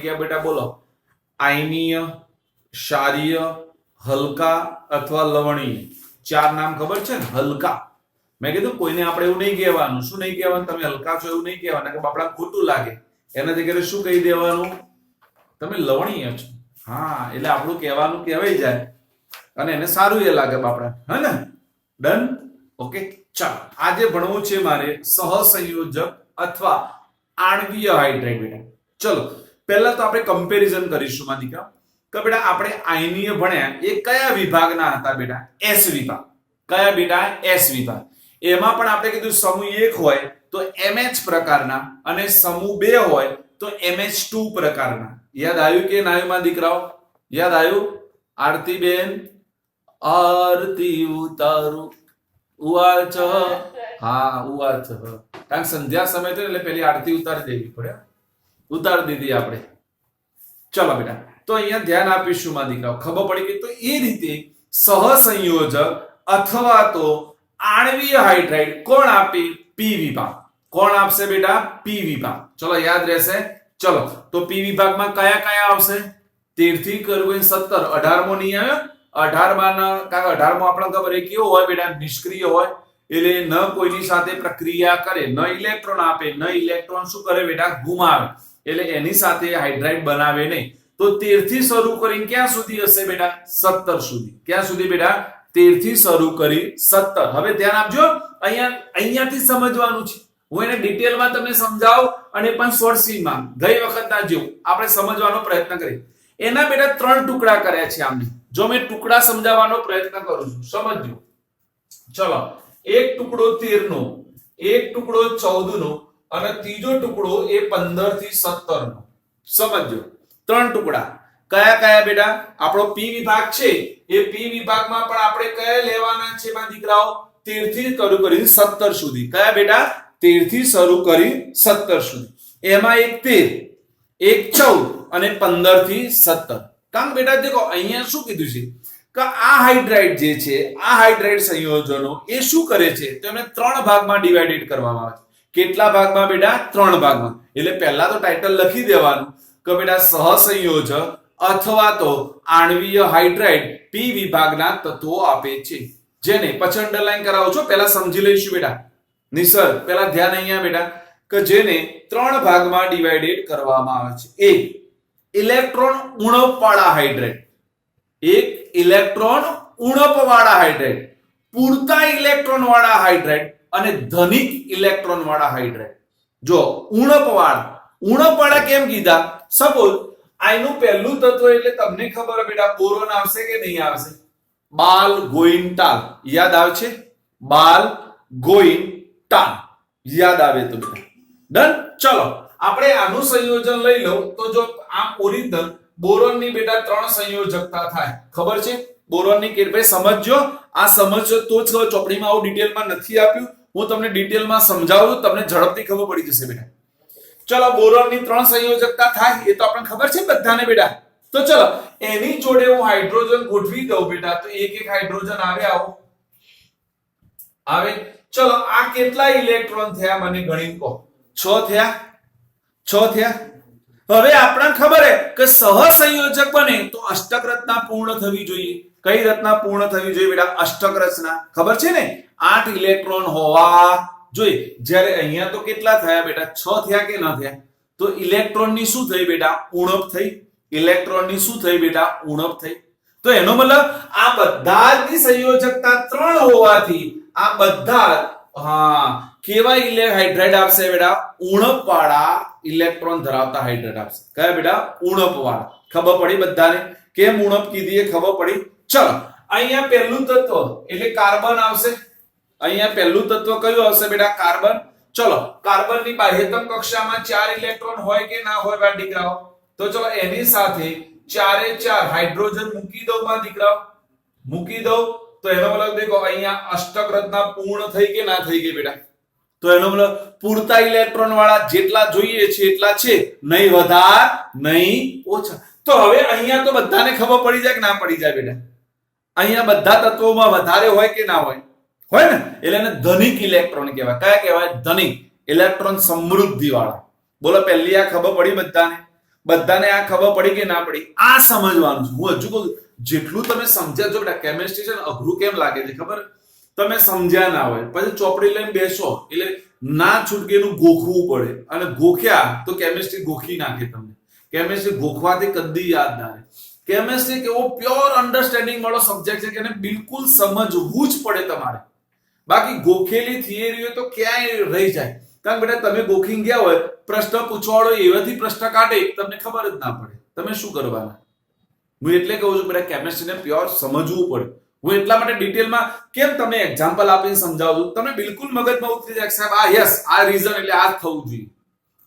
क्या बेटा बोलो आयनीय क्षारीय हल्का अथवा लवणीय चार नाम खबर छे ने हल्का मैं कीधुं कोईने आपणे एवुं नहीं कहेवानुं शुं नहीं कहेवानुं तमे हल्का छो एवुं नहीं कहेवानुं के बापड़ा खोटुं लागे एना जग्याए शुं कही देवानुं तमे लवणीय छो हाँ એટલે આપણું કહેવાનું કહેવાઈ જાય અને એને સારું એ લાગે બાપડા હે ને ડન ઓકે ચાલો આજે ભણવું છે મારે સહસંયોજક अथवा आणवीय हाइड्राइड बेटा चलो पहला तो આપણે કમ્પેરીઝન કરીશું માં દીકરા કે બેટા આપણે આયનીય ભણ્યા એ કયા વિભાગના હતા બેટા એસ વિભાગ કયા બેટા એસ વિભાગ એમાં પણ આપણે કીધું સમૂહ 1 હોય તો MH પ્રકારના અને સમૂહ 2 હોય તો MH2 પ્રકારના याद आयु के ना आयु માં દીકરાઓ याद आयु आरती बेन आरती उतारू उवार छ हाँ उवार छ कारण संध्या समय तो એટલે પેલી આરતી ઉતારી દેવી પડે ઉતાર દીધી આપણે ચલો બેટા તો અહીંયા ધ્યાન આપીશું માં દીકરાઓ ખબર પડી ગઈ તો એ રીતે સહસંયોજક અથવા તો आणवीय हाइड्राइड કોણ આપે પી વિભાગ કોણ આપશે બેટા પી વિભાગ ચલો યાદ રહેશે चलो तो पी विभाग में कया कया आवशे 13 થી 17 18મો नहीं आव्यो 18 માં 18મો आपणे खबर है केवो होय बेटा निष्क्रिय होय એટલે ન કોઈની સાથે પ્રક્રિયા કરે ન ઇલેક્ટ્રોન આપે ન ઇલેક્ટ્રોન શું કરે બેટા ગુમાવે એટલે એની સાથે હાઇડ્રાઇડ બનાવે નહીં તો 13 થી શરૂ કરીને ક્યાં સુધી હશે બેટા 17 સુધી ક્યાં સુધી બેટા 13 થી શરૂ કરી 17 હવે ધ્યાન આપજો અહીંયાથી સમજવાનું છે હું એને ડિટેલમાં તમને સમજાવું અને પણ શોર્ટ સીમાં ગઈ વખતના જેવું આપણે સમજવાનો પ્રયત્ન કરીએ એના બેટા ત્રણ ટુકડા કર્યા છે આમને જો મેં ટુકડા સમજાવવાનો પ્રયત્ન કરું છું સમજજો ચલો એક ટુકડો 13 નો એક ટુકડો 14 નો અને ત્રીજો ટુકડો એ 15 થી 17 નો સમજજો ત્રણ ટુકડા કયા કયા બેટા આપણો પી વિભાગ છે એ પી વિભાગમાં પણ આપણે કયા લેવાના છે માં દીકરાઓ 13 થી શરૂ કરી 17 સુધી કયા બેટા 13 થી શરૂ કરી 17 સુધી એમાં એક 13 એક 14 અને 15 થી 17 કામ બેટા દેખો અહીંયા શું કીધું છે કે આ હાઇડ્રાઇડ જે છે આ હાઇડ્રાઇડ સંયોજનો એ શું કરે છે તો એમને ત્રણ ભાગમાં ડિવાઇડેડ કરવામાં આવે છે કેટલા ભાગમાં બેટા ત્રણ ભાગમાં એટલે પહેલા તો ટાઇટલ લખી દેવાનું કે બેટા સહસંયોજક અથવા તો आणवीय हाइड्राइड પી વિભાગના તત્વો આપે છે જેને પછી અંડરલાઈન કરાવો છો પહેલા સમજી લઈશું બેટા નિસર પહેલા ધ્યાન અહીંયા બેટા કે જેને ત્રણ ભાગમાં ડિવાઇડેડ કરવામાં આવે છે એક ઇલેક્ટ્રોન ઉણપવાળા હાઇડ્રાઇડ એક ઇલેક્ટ્રોન ઉણપવાળા હાઇડ્રાઇડ પૂરતા ઇલેક્ટ્રોન વાળા હાઇડ્રાઇડ અને ધનિક ઇલેક્ટ્રોન વાળા હાઇડ્રાઇડ જો ઉણપવાળા કેમ કીધા સપોઝ આનું પહેલું તત્વ એટલે તમને ખબર છે બેટા બોરોન આવશે કે નહીં આવશે બાલ ગોઈન્ટાલ યાદ આવે છે બાલ ગોઈન टान याद आवे तो बेटा डन चलो આપણે આનું સંયોજન લઈ લો તો જો આમ ઓરિજિનલ બોરોન ની બેટા ત્રણ સંયોજકતા થાય ખબર છે બોરોન ની કે ભાઈ સમજજો આ સમજજો તો જ ચોપડીમાં આવું ડિટેલમાં નથી આપ્યું હું તમને ડિટેલમાં સમજાવું તમને ઝડપથી ખબર પડી જશે બેટા ચલો બોરોન ની ત્રણ સંયોજકતા થાય એ તો આપણને ખબર છે બધાને બેટા તો ચલો એની જોડે હું હાઇડ્રોજન ગોઠવી દઉં બેટા તો એક એક હાઇડ્રોજન આવે આવો આવે चलो आ કેટલા ઇલેક્ટ્રોન થયા મને ગણી કહો 6 થયા હવે આપણને ખબર છે કે સહસંયોજક બને તો અષ્ટક રચના પૂર્ણ થવી જોઈએ કઈ રચના પૂર્ણ થવી જોઈએ બેટા અષ્ટક રચના ખબર છે ને 8 ઇલેક્ટ્રોન હોવા જોઈએ જ્યારે અહીંયા તો કેટલા થયા બેટા 6 થયા કે ન થયા તો ઇલેક્ટ્રોન ની શું થઈ બેટા ઉણપ થઈ ઇલેક્ટ્રોન ની શું થઈ બેટા ઉણપ થઈ તો એનો મતલબ આ બધાની સંયોજકતા 3 હોવાથી આ બધા હા કેવા હાઇડ્રાઇડ આપશે બેટા ઉણપવાળા ઇલેક્ટ્રોન ધરાવતા હાઇડ્રાઇડ આપશે કયા બેટા ઉણપવાળા ખબર પડી બધાને કેમ ઉણપ કીધી એ ખબર પડી ચલો અહીંયા પહેલું તત્વ એટલે કાર્બન આવશે અહીંયા પહેલું તત્વ કયું આવશે બેટા કાર્બન ચલો કાર્બન ની બાહ્યતમ કક્ષામાં 4 ઇલેક્ટ્રોન હોય કે ના હોય બા દીકરાઓ તો ચલો એની સાથે 4 એ 4 હાઇડ્રોજન મૂકી દો માં દીકરાઓ મૂકી દો तो एनो मतलब देखो અહીંયા અષ્ટક રચના પૂર્ણ થઈ કે ના થઈ ગઈ બેટા તો એનો मतलब પૂરતા ઇલેક્ટ્રોન વાળા જેટલા જોઈએ છે એટલા છે નહીં વધાર નહીં ઓછા તો હવે અહીંયા તો બધાને ખબર પડી જાય કે ના પડી જાય બેટા અહીંયા બધા તત્વોમાં વધારે હોય કે ના હોય ને એટલે એને ધનિક ઇલેક્ટ્રોન કહેવાય કયા કહેવાય ધનિક ઇલેક્ટ્રોન સમૃદ્ધિ વાળા બોલો પહેલી આ ખબર પડી બધાને બધાને આ ખબર પડી કે ના પડી આ સમજવાનું છે. હું હજુ કહું જેટલું તમે સમજ્યા છો બેટા કેમેસ્ટ્રી છે ને અઘરું કેમ લાગે છે ખબર તમે સમજ્યા ના હોય પછી ચોપડી લઈને બેસો એટલે ના છૂટકે એનું ગોખવું પડે અને ગોખ્યા તો કેમેસ્ટ્રી ગોખી નાખે તમને. કેમેસ્ટ્રી ગોખવાથી કદી યાદ ના રહે. કેમેસ્ટ્રી કેવો પ્યોર અન્ડરસ્ટેન્ડિંગ વાળો સબ્જેક્ટ છે કે એને બિલકુલ સમજવું જ પડે તમારે. બાકી ગોખેલી થિયરી હોય તો ક્યાંય રહી જાય. કારણ બેટા તમે ગોખીને ગયા હોય પ્રશ્ન પૂછવાડો એવાથી પ્રશ્ન કાઢે તમને ખબર જ ના પડે તમે શું કરવાના. હું એટલે કહું છું બેટા કેમેસ્ટ્રીને પ્યોર સમજવું પડે. હું એટલા માટે ડિટેલમાં કેમ તમને એક્ઝામ્પલ આપીને સમજાવું છું તમને બિલકુલ મગજમાં ઉતરી જાય સાહેબ આ યસ આ રીઝન એટલે આ જ થવું જોઈએ.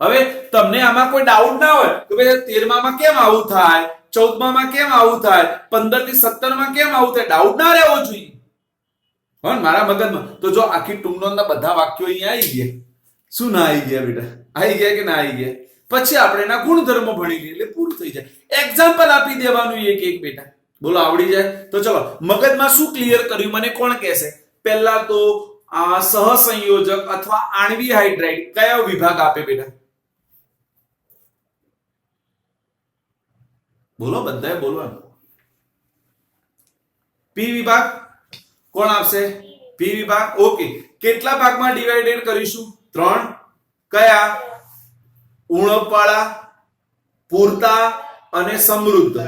હવે તમને આમાં કોઈ ડાઉટ ના હોય કે ભાઈ 13માં કેમ આવું થાય, 14માં કેમ આવું થાય, 15 થી 17માં કેમ આવું થાય, ડાઉટ ના રહેવો જોઈએ. હા મારા મગજમાં તો જો આખી ટૂંકનોંધના બધા વાક્યો અહીંયા આવી ગયા. શું ના આવી ગયા બેટા? આવી ગયા કે ના આવી ગયા? પછી આપણે એના ગુણધર્મો ભણી લઈએ એટલે પૂરું થઈ જાય. એક્ઝામ્પલ આપી દેવાનું એક એક બેટા. બોલો આવડી જાય તો ચલો મગજમાં શું ક્લિયર કર્યું મને કોણ કહેશે? પહેલા તો સહસંયોજક અથવા આણ્વીય હાઇડ્રાઇડ કયો વિભાગ આપે બેટા? બોલો બધાએ બોલવાનું. પી વિભાગ કોણ આપશે? પી વિભાગ. ઓકે કેટલા ભાગમાં ડિવાઇડેડ કરીશું? 3. કયા? ઉણપવાળા, પૂરતા અને સમૃદ્ધ.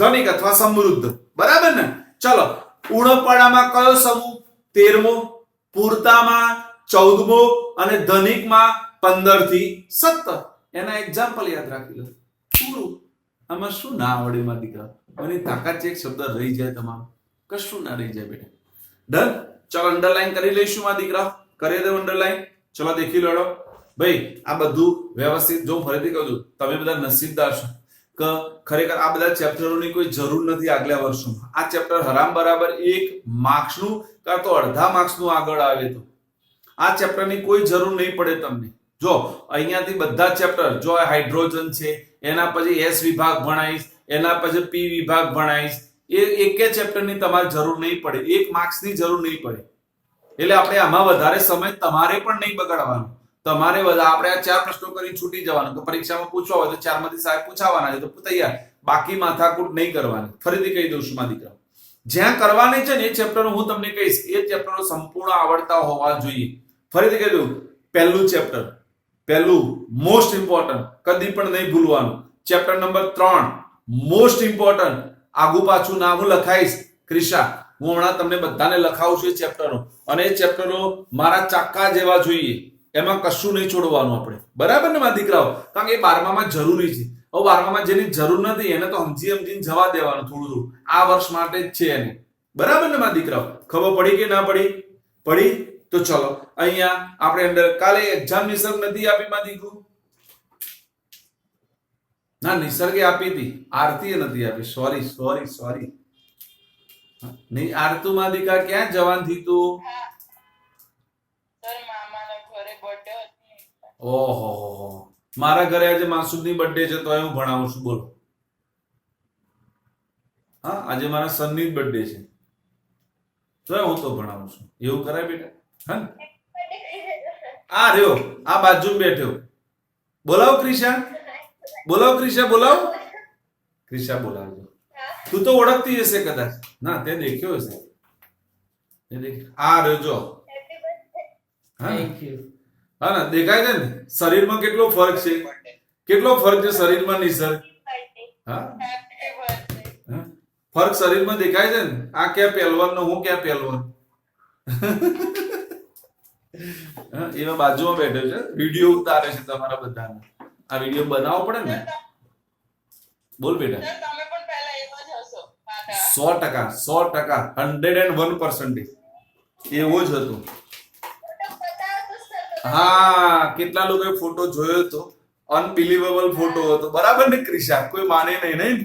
ધનિક અથવા સમૃદ્ધ બરાબર ને. ચલો ઉણપવાળામાં કયો સમૂહ? 13મો, પૂરતામાં 14મો અને ધનિકમાં 15 થી 17. એના એક્ઝામ્પલ યાદ રાખી લો પૂરું. આમાં શું ના આવડે માં દીકરા? અને તાકાત છે એક શબ્દ રહી જાય તમારો કશું ના રહી જાય બેટા. ડન. ચલો અંડરલાઈન કરી લઈશું માં દીકરા. કરી દો અંડરલાઈન. ચલો દેખી લેડો ભાઈ આ બધું વ્યવસ્થિત. જો ફરીથી કહું છું તમે બધા નસીબદાર છો કે ખરેખર આ બધા ચેપ્ટરોની કોઈ જરૂર નથી આગલા વર્ષોમાં. આ ચેપ્ટર હરામ બરાબર 1 માર્ક્સનું કાં તો અડધા માર્ક્સનું આગળ આવે તો આ ચેપ્ટરની કોઈ જરૂર નહીં પડે તમને. જો અહીંયાથી બધા ચેપ્ટર જો હાઇડ્રોજન છે એના પછી એસ વિભાગ ભણાઈશ, એના પછી પી વિભાગ ભણાઈશ. એ એકે ચેપ્ટરની તમારે જરૂર નહીં પડે. 1 માર્ક્સની જરૂર નહીં પડે. એટલે આપણે આમાં વધારે સમય તમારે પણ નહીં બગાડવાનો. તમારે આપણે આ 4 પ્રશ્નો કરી છૂટી જવાનું. તો પરીક્ષામાં પૂછવા હોય તો 4 માંથી સાહેબ પૂછાવાના છે તો તૈયાર. બાકી માથાકૂટ નહીં કરવાની. ફરીથી કહી દઉં છું માં દીકરા જ્યાં કરવાની છે ને એ ચેપ્ટર હું તમને કહીશ એ ચેપ્ટરો સંપૂર્ણ આવડતા હોવા જોઈએ. ફરીથી કહી દઉં પહેલું ચેપ્ટર પહેલું મોસ્ટ ઇમ્પોર્ટન્ટ કદી પણ નહીં ભૂલવાનું. Chapter number 3 most important. આગુ પાછું નામ હું લખાઈશ ક્રિશા. હું હમણાં તમને બધાને લખાવું છું એ ચેપ્ટરો અને એ ચેપ્ટરો મારા ચાક્કા જેવા જોઈએ. એમાં કશું નહીં છોડવાનું આપણે બરાબર ને મારા દીકરાઓ. કારણ કે એ 12માં જરૂરી છે. હવે 12માં જેની જરૂર નથી એને તો સમજીને જવા દેવાનું થોડું થોડું. આ વર્ષ માટે જ છે એને બરાબર ને મારા દીકરાઓ. ખબર પડી કે ના પડી? પડી. તો ચલો અહીંયા આપણે અંદર કાલે એક્ઝામ નિસર્ગ નથી આપી માં દીકરું? ના નિસર્ગે આપી હતી, આરતીએ નથી આપી. સોરી નહીં આરતુ માં દીકરા ક્યાં જવાન થી તું? ઓહો મારા ઘરે આજે માસુદની બર્થડે છે તો હું ભણાવું છું. બોલો હા આજે મારા સનની જ બર્થડે છે તો હું તો ભણાવું છું. એવું કરાય બેટા? હા આ રહ્યો આ બાજુ બેઠ્યો. બોલાવ ક્રિશા. બોલાવ ક્રિશા. બોલાવ ક્રિશા. બોલાવજો. તું તો ઓળખતી હશે કદાચ. ના તે દેખ્યો હશે. આ રહ્યો જો. Thank you. હા ને દેખાય છે ને શરીરમાં કેટલો ફરક છે? કેટલો ફરક છે શરીરમાં નિસર્ગ? હા ફરક શરીરમાં દેખાય છે ને. આ ક્યાં પહેલવાન નો હું ક્યાં પહેલવાન. એમાં બાજુમાં બેઠો છે વિડીયો ઉતારે છે તમારા બધાને. આ વિડીયો બનાવવો પડે ને. બોલ બેટા. 100% 101% એવો જ હતો. હા કેટલા લોકોએ ફોટો જોયો હતો. અનબિલીવેબલ ફોટો હતો બરાબર ને ક્રિશા? કોઈ માને નહીં.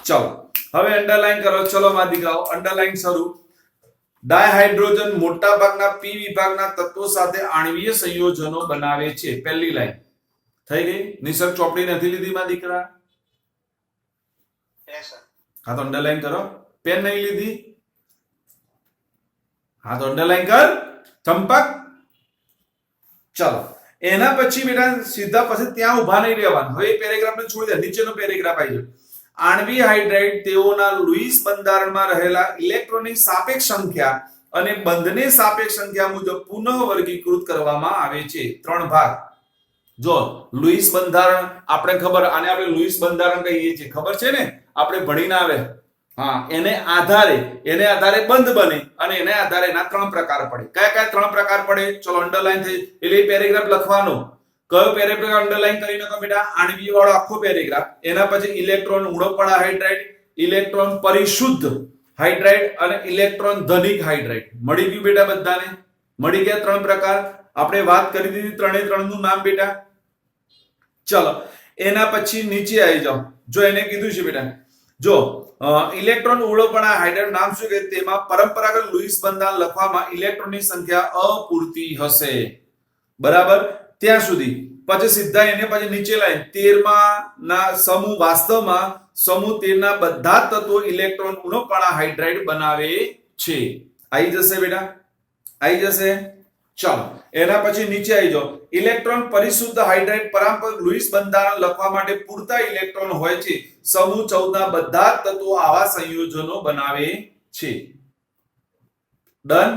ચલો હવે અંડરલાઈન કરો. ચલો મારા દીકરાઓ અંડરલાઈન શરૂ. ડાયહાઇડ્રોજન મોટા ભાગના પી વિભાગના તત્વો સાથે આણ્વીય સંયોજનો બનાવે છે. પહેલી લાઈન થઈ ગઈ. નિસર્ગ ચોપડી નથી લીધી મારા દીકરા? હા તો અંડરલાઈન કરો. પેન નહીં લીધી? હા તો અંડરલાઈન કર ચંપક. ચલો એના પછી બેટા સીધા પછી ત્યાં ઉભા નહીં રહેવાનું. હવે એ પેરેગ્રાફને છોડી દે, નીચેનો પેરેગ્રાફ આવી ગયો. આણ્વીય હાઇડ્રાઇડ તેઓના લુઈસ બંધારણમાં રહેલા ઇલેક્ટ્રોનની સાપેક્ષ સંખ્યા અને બંધની સાપેક્ષ સંખ્યા મુજબ પુનઃ વર્ગીકૃત કરવામાં આવે છે. 3 ભાગ. જો લુઈસ બંધારણ આપણે ખબર, આને આપણે લુઈસ બંધારણ કહીએ છીએ, ખબર છે ને, આપણે ભણીને આવે. હા, એને આધારે બંધ બને અને એને આધારે એના 3 પ્રકાર પડે. કયા 3 પ્રકાર પડે? ચલો અંડરલાઈન થઈ, એટલે પેરેગ્રાફ લખવાનો. કયો પેરેગ્રાફ અંડરલાઈન કરી નાખો બેટા? આણ્વીય વાળો આખો પેરેગ્રાફ. એના પછી ઇલેક્ટ્રોન ઉણપવાળા હાઇડ્રાઇડ, ઇલેક્ટ્રોન પરિશુદ્ધ હાઇડ્રાઇડ અને ઇલેક્ટ્રોન ધનિક હાઇડ્રાઇડ. મળી ગયું બેટા બધાને? મળી ગયા 3 પ્રકાર. આપણે વાત કરી દીધી 3 નું નામ બેટા. ચલો એના પછી નીચે આવી જાઓ. જો એને કીધું છે બેટા, જો ઇલેક્ટ્રોન ઉણપવાળા હાઇડ્રાઇડ નામ શું કે તેમાં પરંપરાગત લુઈસ બંધારણ લખવામાં ઇલેક્ટ્રોનની સંખ્યા અપૂરતી હશે. બરાબર, ત્યાં સુધી. પછી સીધા એને પછી નીચે લાઈન 13 ના સમૂહ, વાસ્તવમાં સમૂહ 13 ના બધા તત્વો ઇલેક્ટ્રોન ઉણપવાળા હાઇડ્રાઇડ બનાવે છે. આવી જશે બેટા, આવી જશે. ચાલો એના પછી નીચે આવી જાઓ. ઇલેક્ટ્રોન પરિશુદ્ધ હાઇડ્રાઇડ પારંપરિક લુઈસ બંધારણ લખવા માટે પૂરતા ઇલેક્ટ્રોન હોય છે. સમૂહ 14 ના બધા તત્વો આવા સંયોજનો બનાવે છે. ડન.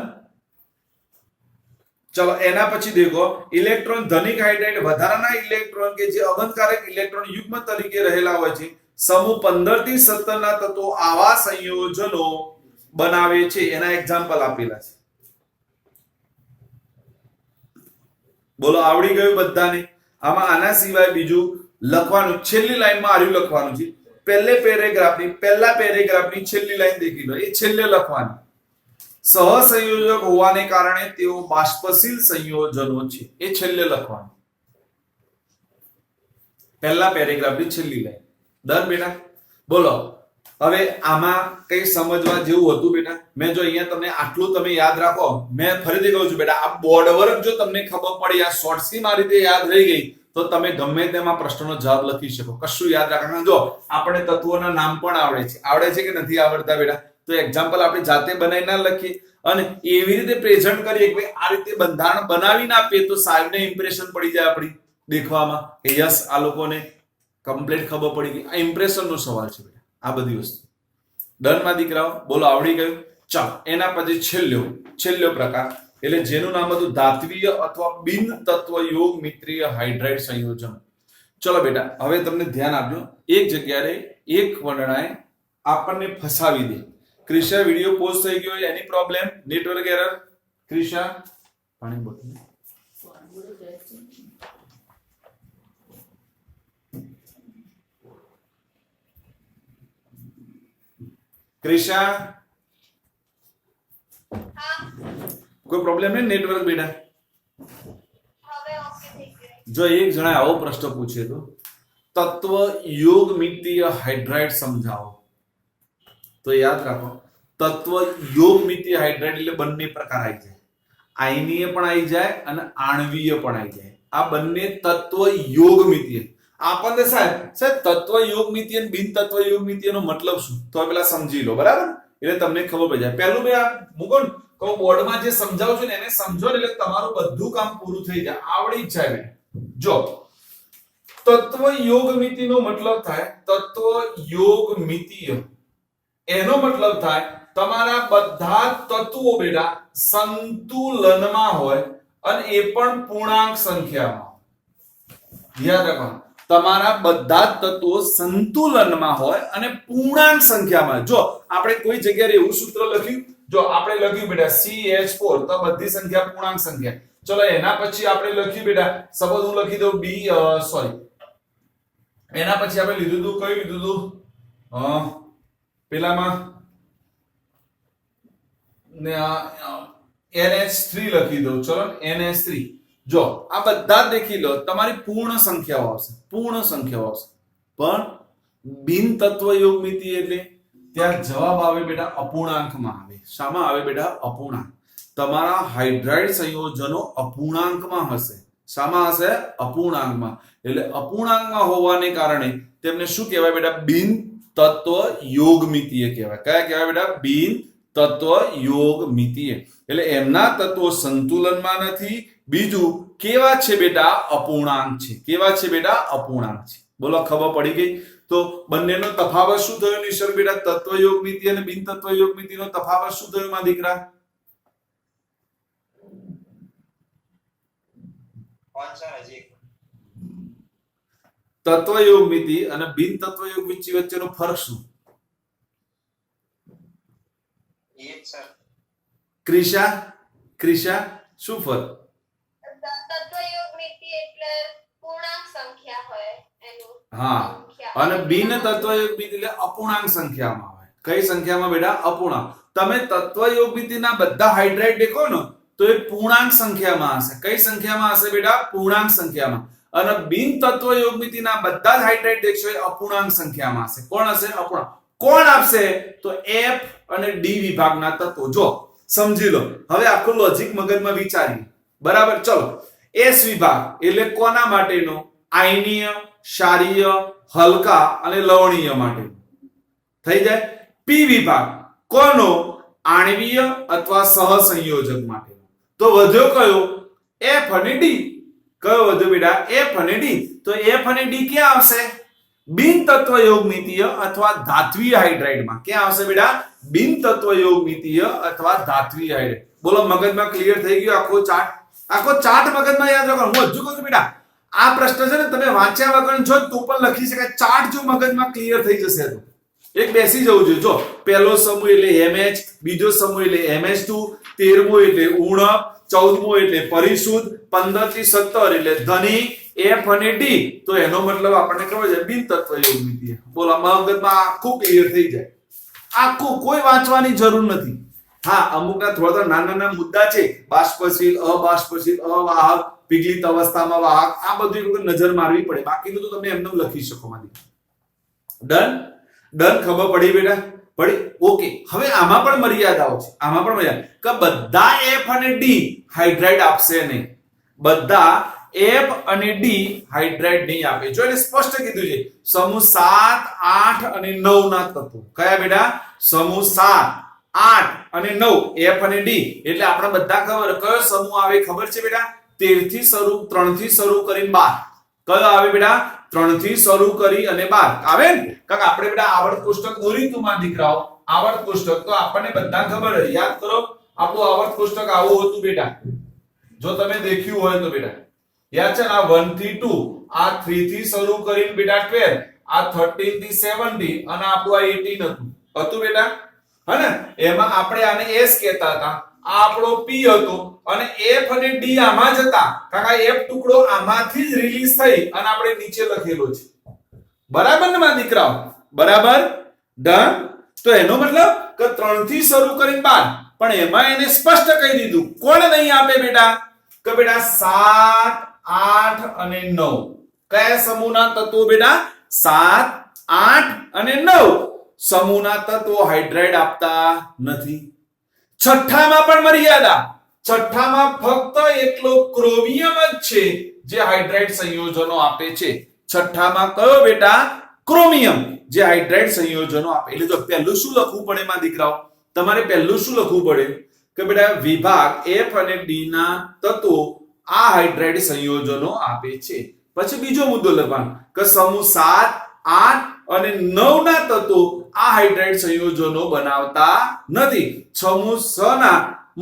ચલો એના પછી દેખો, ઇલેક્ટ્રોન ધનિક હાઇડ્રાઇડ વધારાના ઇલેક્ટ્રોન કે જે અબંધકારક ઇલેક્ટ્રોન યુગ્મ તરીકે રહેલા હોય છે. સમૂહ 15 થી 17 ના તત્વો આવા સંયોજનો બનાવે છે. એના એક્ઝામ્પલ આપેલા છે. બોલો, આવડી ગયું બધાને? આમાં આના સિવાય બીજું લખવાનું, છેલ્લી લાઈનમાં આર્યું લખવાનું છે. પહેલા પેરેગ્રાફની છેલ્લી લાઈન દેખી લો, એ છેલ્લે લખવાની. સહસંયોજક હોવાને કારણે તેઓ બાષ્પશીલ સંયોજનો છે. એ છેલ્લે લખવાનું, પહેલા પેરેગ્રાફની છેલ્લી લાઈન. ડન બેટા? બોલો હવે આમાં કઈ સમજવા જેવું હતું બેટા? મેં જો અહીંયા તમને આટલું તમે યાદ રાખો, મેં ફરીથી કહું છું બેટા, આ બોર્ડ વર્ક જો તમને ખબર પડી, આ શોર્ટ સ્કીમ આ રીતે યાદ રહી ગઈ, તો તમે ગમે તેમાં પ્રશ્નનો જવાબ લખી શકો. કશું યાદ રાખવાનું. જો આપણે તત્વોના નામ પણ આવડે છે કે નથી આવડતા બેટા? તો એક્ઝામ્પલ આપણે જાતે બનાવી ના લખીએ અને એવી રીતે પ્રેઝન્ટ કરીએ કે આ રીતે બંધારણ બનાવીને આપીએ તો સાહેબને ઇમ્પ્રેશન પડી જાય આપણી દેખવામાં કે યસ આ લોકોને કમ્પ્લીટ ખબર પડી ગઈ. આ ઇમ્પ્રેશનનો સવાલ છે બેટા, આ બધી વસ્તુ. ડન માં દીકરાઓ? બોલો, આવડી ગયું? ચાલો એના પછી છેલ્લો પ્રકાર, એટલે જેનું નામ હતું ધાત્વીય અથવા બિન તત્વ યોગ મિત્રીય હાઇડ્રાઇડ સંયોજન. ચલો બેટા, હવે તમને ધ્યાન આપજો. એક જગ્યાએ એક વર્ણનાએ આપણને ફસાવી દે. ક્રિશા, વિડિયો પોઝ થઈ ગયો, એની પ્રોબ્લેમ, નેટવર્ક એરર? ક્રિશા, પાણી બોટલ. ક્રિશા, કોઈ પ્રોબ્લેમ નહીં? નેટવર્ક બેટા? જો એક જણા આવો પ્રશ્ન પૂછે તો તત્વ યોગમિતીય હાઇડ્રાઇડ સમજાવો, તો યાદ રાખો તત્વ યોગમિતીય હાઇડ્રાઇડ એટલે બંને પ્રકાર આવી જાય. આયનીય પણ આવી જાય અને આણ્વીય પણ આવી જાય. આ બંને તત્વ યોગમિતીય. આપણને સાહેબ તત્વ યોગમિતીય અને બિન તત્વ યોગમિતીયનો મતલબ શું, તો પેલા સમજી લો. બરાબર, એટલે તમને ખબર પડી જાય. પહેલું બે આ મૂકો ને, કહું બોર્ડમાં જે સમજાવું છું ને એને સમજો ને એટલે તમારું બધું કામ પૂરું થઈ જાય, આવડી જ જાય. જો તત્વ યોગમિતિનો મતલબ થાય, તત્વ યોગમિતીય એનો મતલબ થાય તમારા બધા તત્વો બેટા સંતુલનમાં હોય અને એ પણ પૂર્ણાંક સંખ્યામાં. યાદ રાખો, તમારા બધા તત્વો સંતુલનમાં હોય અને પૂર્ણાંક સંખ્યામાં. જો આપણે કોઈ જગ્યાએ એવું સૂત્ર લખ્યું, જો આપણે લખ્યું બેટા CH4 તો બધી સંખ્યા પૂર્ણાંક સંખ્યા. ચલો એના પછી આપણે લખ્યું બેટા, સપોઝ હું લખી દઉં એના પછી આપણે લીધું હતું, કયું લીધું હતું? પેલામાં NH3 લખી દઉં. ચલો NH3. જો આ બધા દેખી લો, તમારી પૂર્ણ સંખ્યાઓ આવશે, પણ બિન તત્વ યોગમિતિ એટલે ત્યાં જવાબ આવે બેટા અપૂર્ણાંકમાં આવે. શામાં આવે બેટા? અપૂર્ણાંક. તમારા હાઇડ્રાઇડ સંયોજનો અપૂર્ણાંકમાં હશે. શામાં હશે? અપૂર્ણાંકમાં. એટલે અપૂર્ણાંકમાં હોવાને કારણે તેમને શું કહેવાય બેટા? બિન તત્વ યોગમિતીય કહેવાય. કયા કહેવાય બેટા? બિન તત્વ યોગમિતીય. એટલે એમના તત્વો સંતુલનમાં નથી, બીજું કેવા છે બેટા અપૂર્ણાંક છે કેવા છે બેટા અપૂર્ણાંક છે બોલો ખબર પડી ગઈ તો બંનેનો તફાવત શું થયો નિસર્ગ બેટા તત્વયોગ મિતિ અને બિન તત્વયોગ મિતિનો તફાવત શું થયો માં દીકરા તત્વયોગ મિતિ અને બિન તત્વયોગ મિતિ વચ્ચેનો ફરક શું ક્રિશા ક્રિશા શું ફરક તત્વયોગ મિતિ એટલે પૂર્ણાંક સંખ્યા હોય એનું હા અને બિન તત્વયોગ મિતિ એટલે અપૂર્ણાંક સંખ્યામાં હોય કઈ સંખ્યામાં બેટા અપૂર્ણાંક તમે તત્વયોગ મિતિના બધા હાઇડ્રાઇડ દેખો ને તો એ પૂર્ણાંક સંખ્યામાં હશે કઈ સંખ્યામાં હશે બેટા પૂર્ણાંક સંખ્યામાં અને બિન તત્વયોગ મિતિના બધા જ હાઇડ્રાઇડ દેખશો એ અપૂર્ણાંક સંખ્યામાં હશે કોણ હશે અપૂર્ણાંક કોણ આપશે તો F અને D વિભાગના તત્વો જો સમજી લો હવે આખું લોજિક મગજમાં વિચારીએ બરાબર ચલો S વિભાગ એટલે કોના માટેનો આયનીય ક્ષારીય હલકા અને લવણીય માટે થઈ જાય P વિભાગ કોનો આણ્વીય અથવા સહસંયોજક માટે તો વધ્યો કયો F અને D કયો વધ્યો બેટા F અને D તો F અને D ક્યાં આવશે બિન તત્વયોગમિતીય અથવા ધાત્વીય હાઇડ્રાઇડમાં ક્યાં આવશે બેટા બિન તત્વયોગમિતીય અથવા ધાત્વીય હાઇડ્રાઇડ બોલો મગજમાં ક્લિયર થઈ ગયો આખો ચાર્ટ મગજમાં યાદ રાખો હું હજુ કહું છું બેટા આ પ્રશ્ન છે ને તમે વાંચ્યા વગર છો તો પણ લખી શકાય ચાર્ટ જો મગજમાં ક્લિયર થઈ જશે તો એક બેસી જવું જોઈએ જો પહેલો સમૂહ એટલે MH બીજો સમૂહ એટલે MH2 13મો એટલે ઉણપ 14મો એટલે પરિશુદ્ધ 15 થી 17 એટલે ધની F અને D તો એનો મતલબ આપણને ખબર છે બિન તત્વયોગમિતીય બોલો મગજમાં આખું ક્લિયર થઈ જાય આખું કોઈ વાંચવાની જરૂર નથી હા અમુકના થોડા નાના મુદ્દા છે બાષ્પશીલ અબાષ્પશીલ અવાહક વિગલિત અવસ્થામાં વાહક આ બધું એક નજર મારવી પડે બાકીનું તો તમે એમને લખી શકો માંથી ડન ખબર પડી બેટા પડી ઓકે હવે આમાં પણ મર્યાદાઓ છે આમાં પણ મર્યાદા કે બધા F અને D હાઇડ્રાઇડ આપશે નહીં બધા F અને D હાઇડ્રાઇડ નહીં આપે જો એટલે સ્પષ્ટ કીધું છે સમૂહ 7 8 અને 9 ના તત્વો કયા બેટા સમૂહ 7 8 અને 9 F અને D એટલે આપણે બધા ખબર કયો સમૂહ આવે ખબર છે બેટા 13 થી શરૂ 3 થી શરૂ કરીને 12 કયો આવે બેટા 3 થી શરૂ કરી અને 12 આવે ને કારણ આપણે બેટા આવર્ત કોષ્ટક દોરી તું માં દીકરાઓ આવર્ત કોષ્ટક તો આપણને બધા ખબર છે યાદ કરો આપણું આવર્ત કોષ્ટક આવું હતું બેટા જો તમે દેખ્યું હોય તો બેટા યાદ છે ને આ 1 થી 2 આ 3 થી શરૂ કરીને બેટા 12 આ 13 થી 17 અને આપણું આ 18 હતું બેટા હને એમાં આપણે આને S કહેતા હતા આ આપણો P હતો અને F અને D આમાં જ હતા કારણ કે F ટુકડો આમાંથી જ રિલીઝ થઈ અને આપણે નીચે લખેલો છે બરાબર ને મારા દીકરાઓ બરાબર ડન તો એનો મતલબ કે 3 થી શરૂ કરીને 12 પણ એમાં એને સ્પષ્ટ કહી દીધું કોણ નહીં આપે બેટા કે બેટા 7 8 અને 9 કયા સમૂહના તત્વો બેટા 7 8 અને 9 સમૂહના તત્વો હાઇડ્રાઇડ આપતા નથી છઠ્ઠામાં પણ મર્યાદા છઠ્ઠામાં ફક્ત એકલો ક્રોમિયમ જ છે જે હાઇડ્રાઇડ સંયોજનો આપે છે છઠ્ઠામાં કયો બેટા ક્રોમિયમ જે હાઇડ્રાઇડ સંયોજનો આપે એટલે જો પહેલું શું લખવું પડે માં દીકરાઓ તમારે પહેલું શું લખવું પડે કે બેટા વિભાગ F અને D ના તત્વો આ હાઇડ્રાઇડ સંયોજનો આપે છે પછી બીજો મુદ્દો લખવાનો કે સમૂહ 7 8 અને 9 ના તત્વો આ હાઇડ્રાઇડ સંયોજનો બનાવતા નથી સમૂહ 6 ના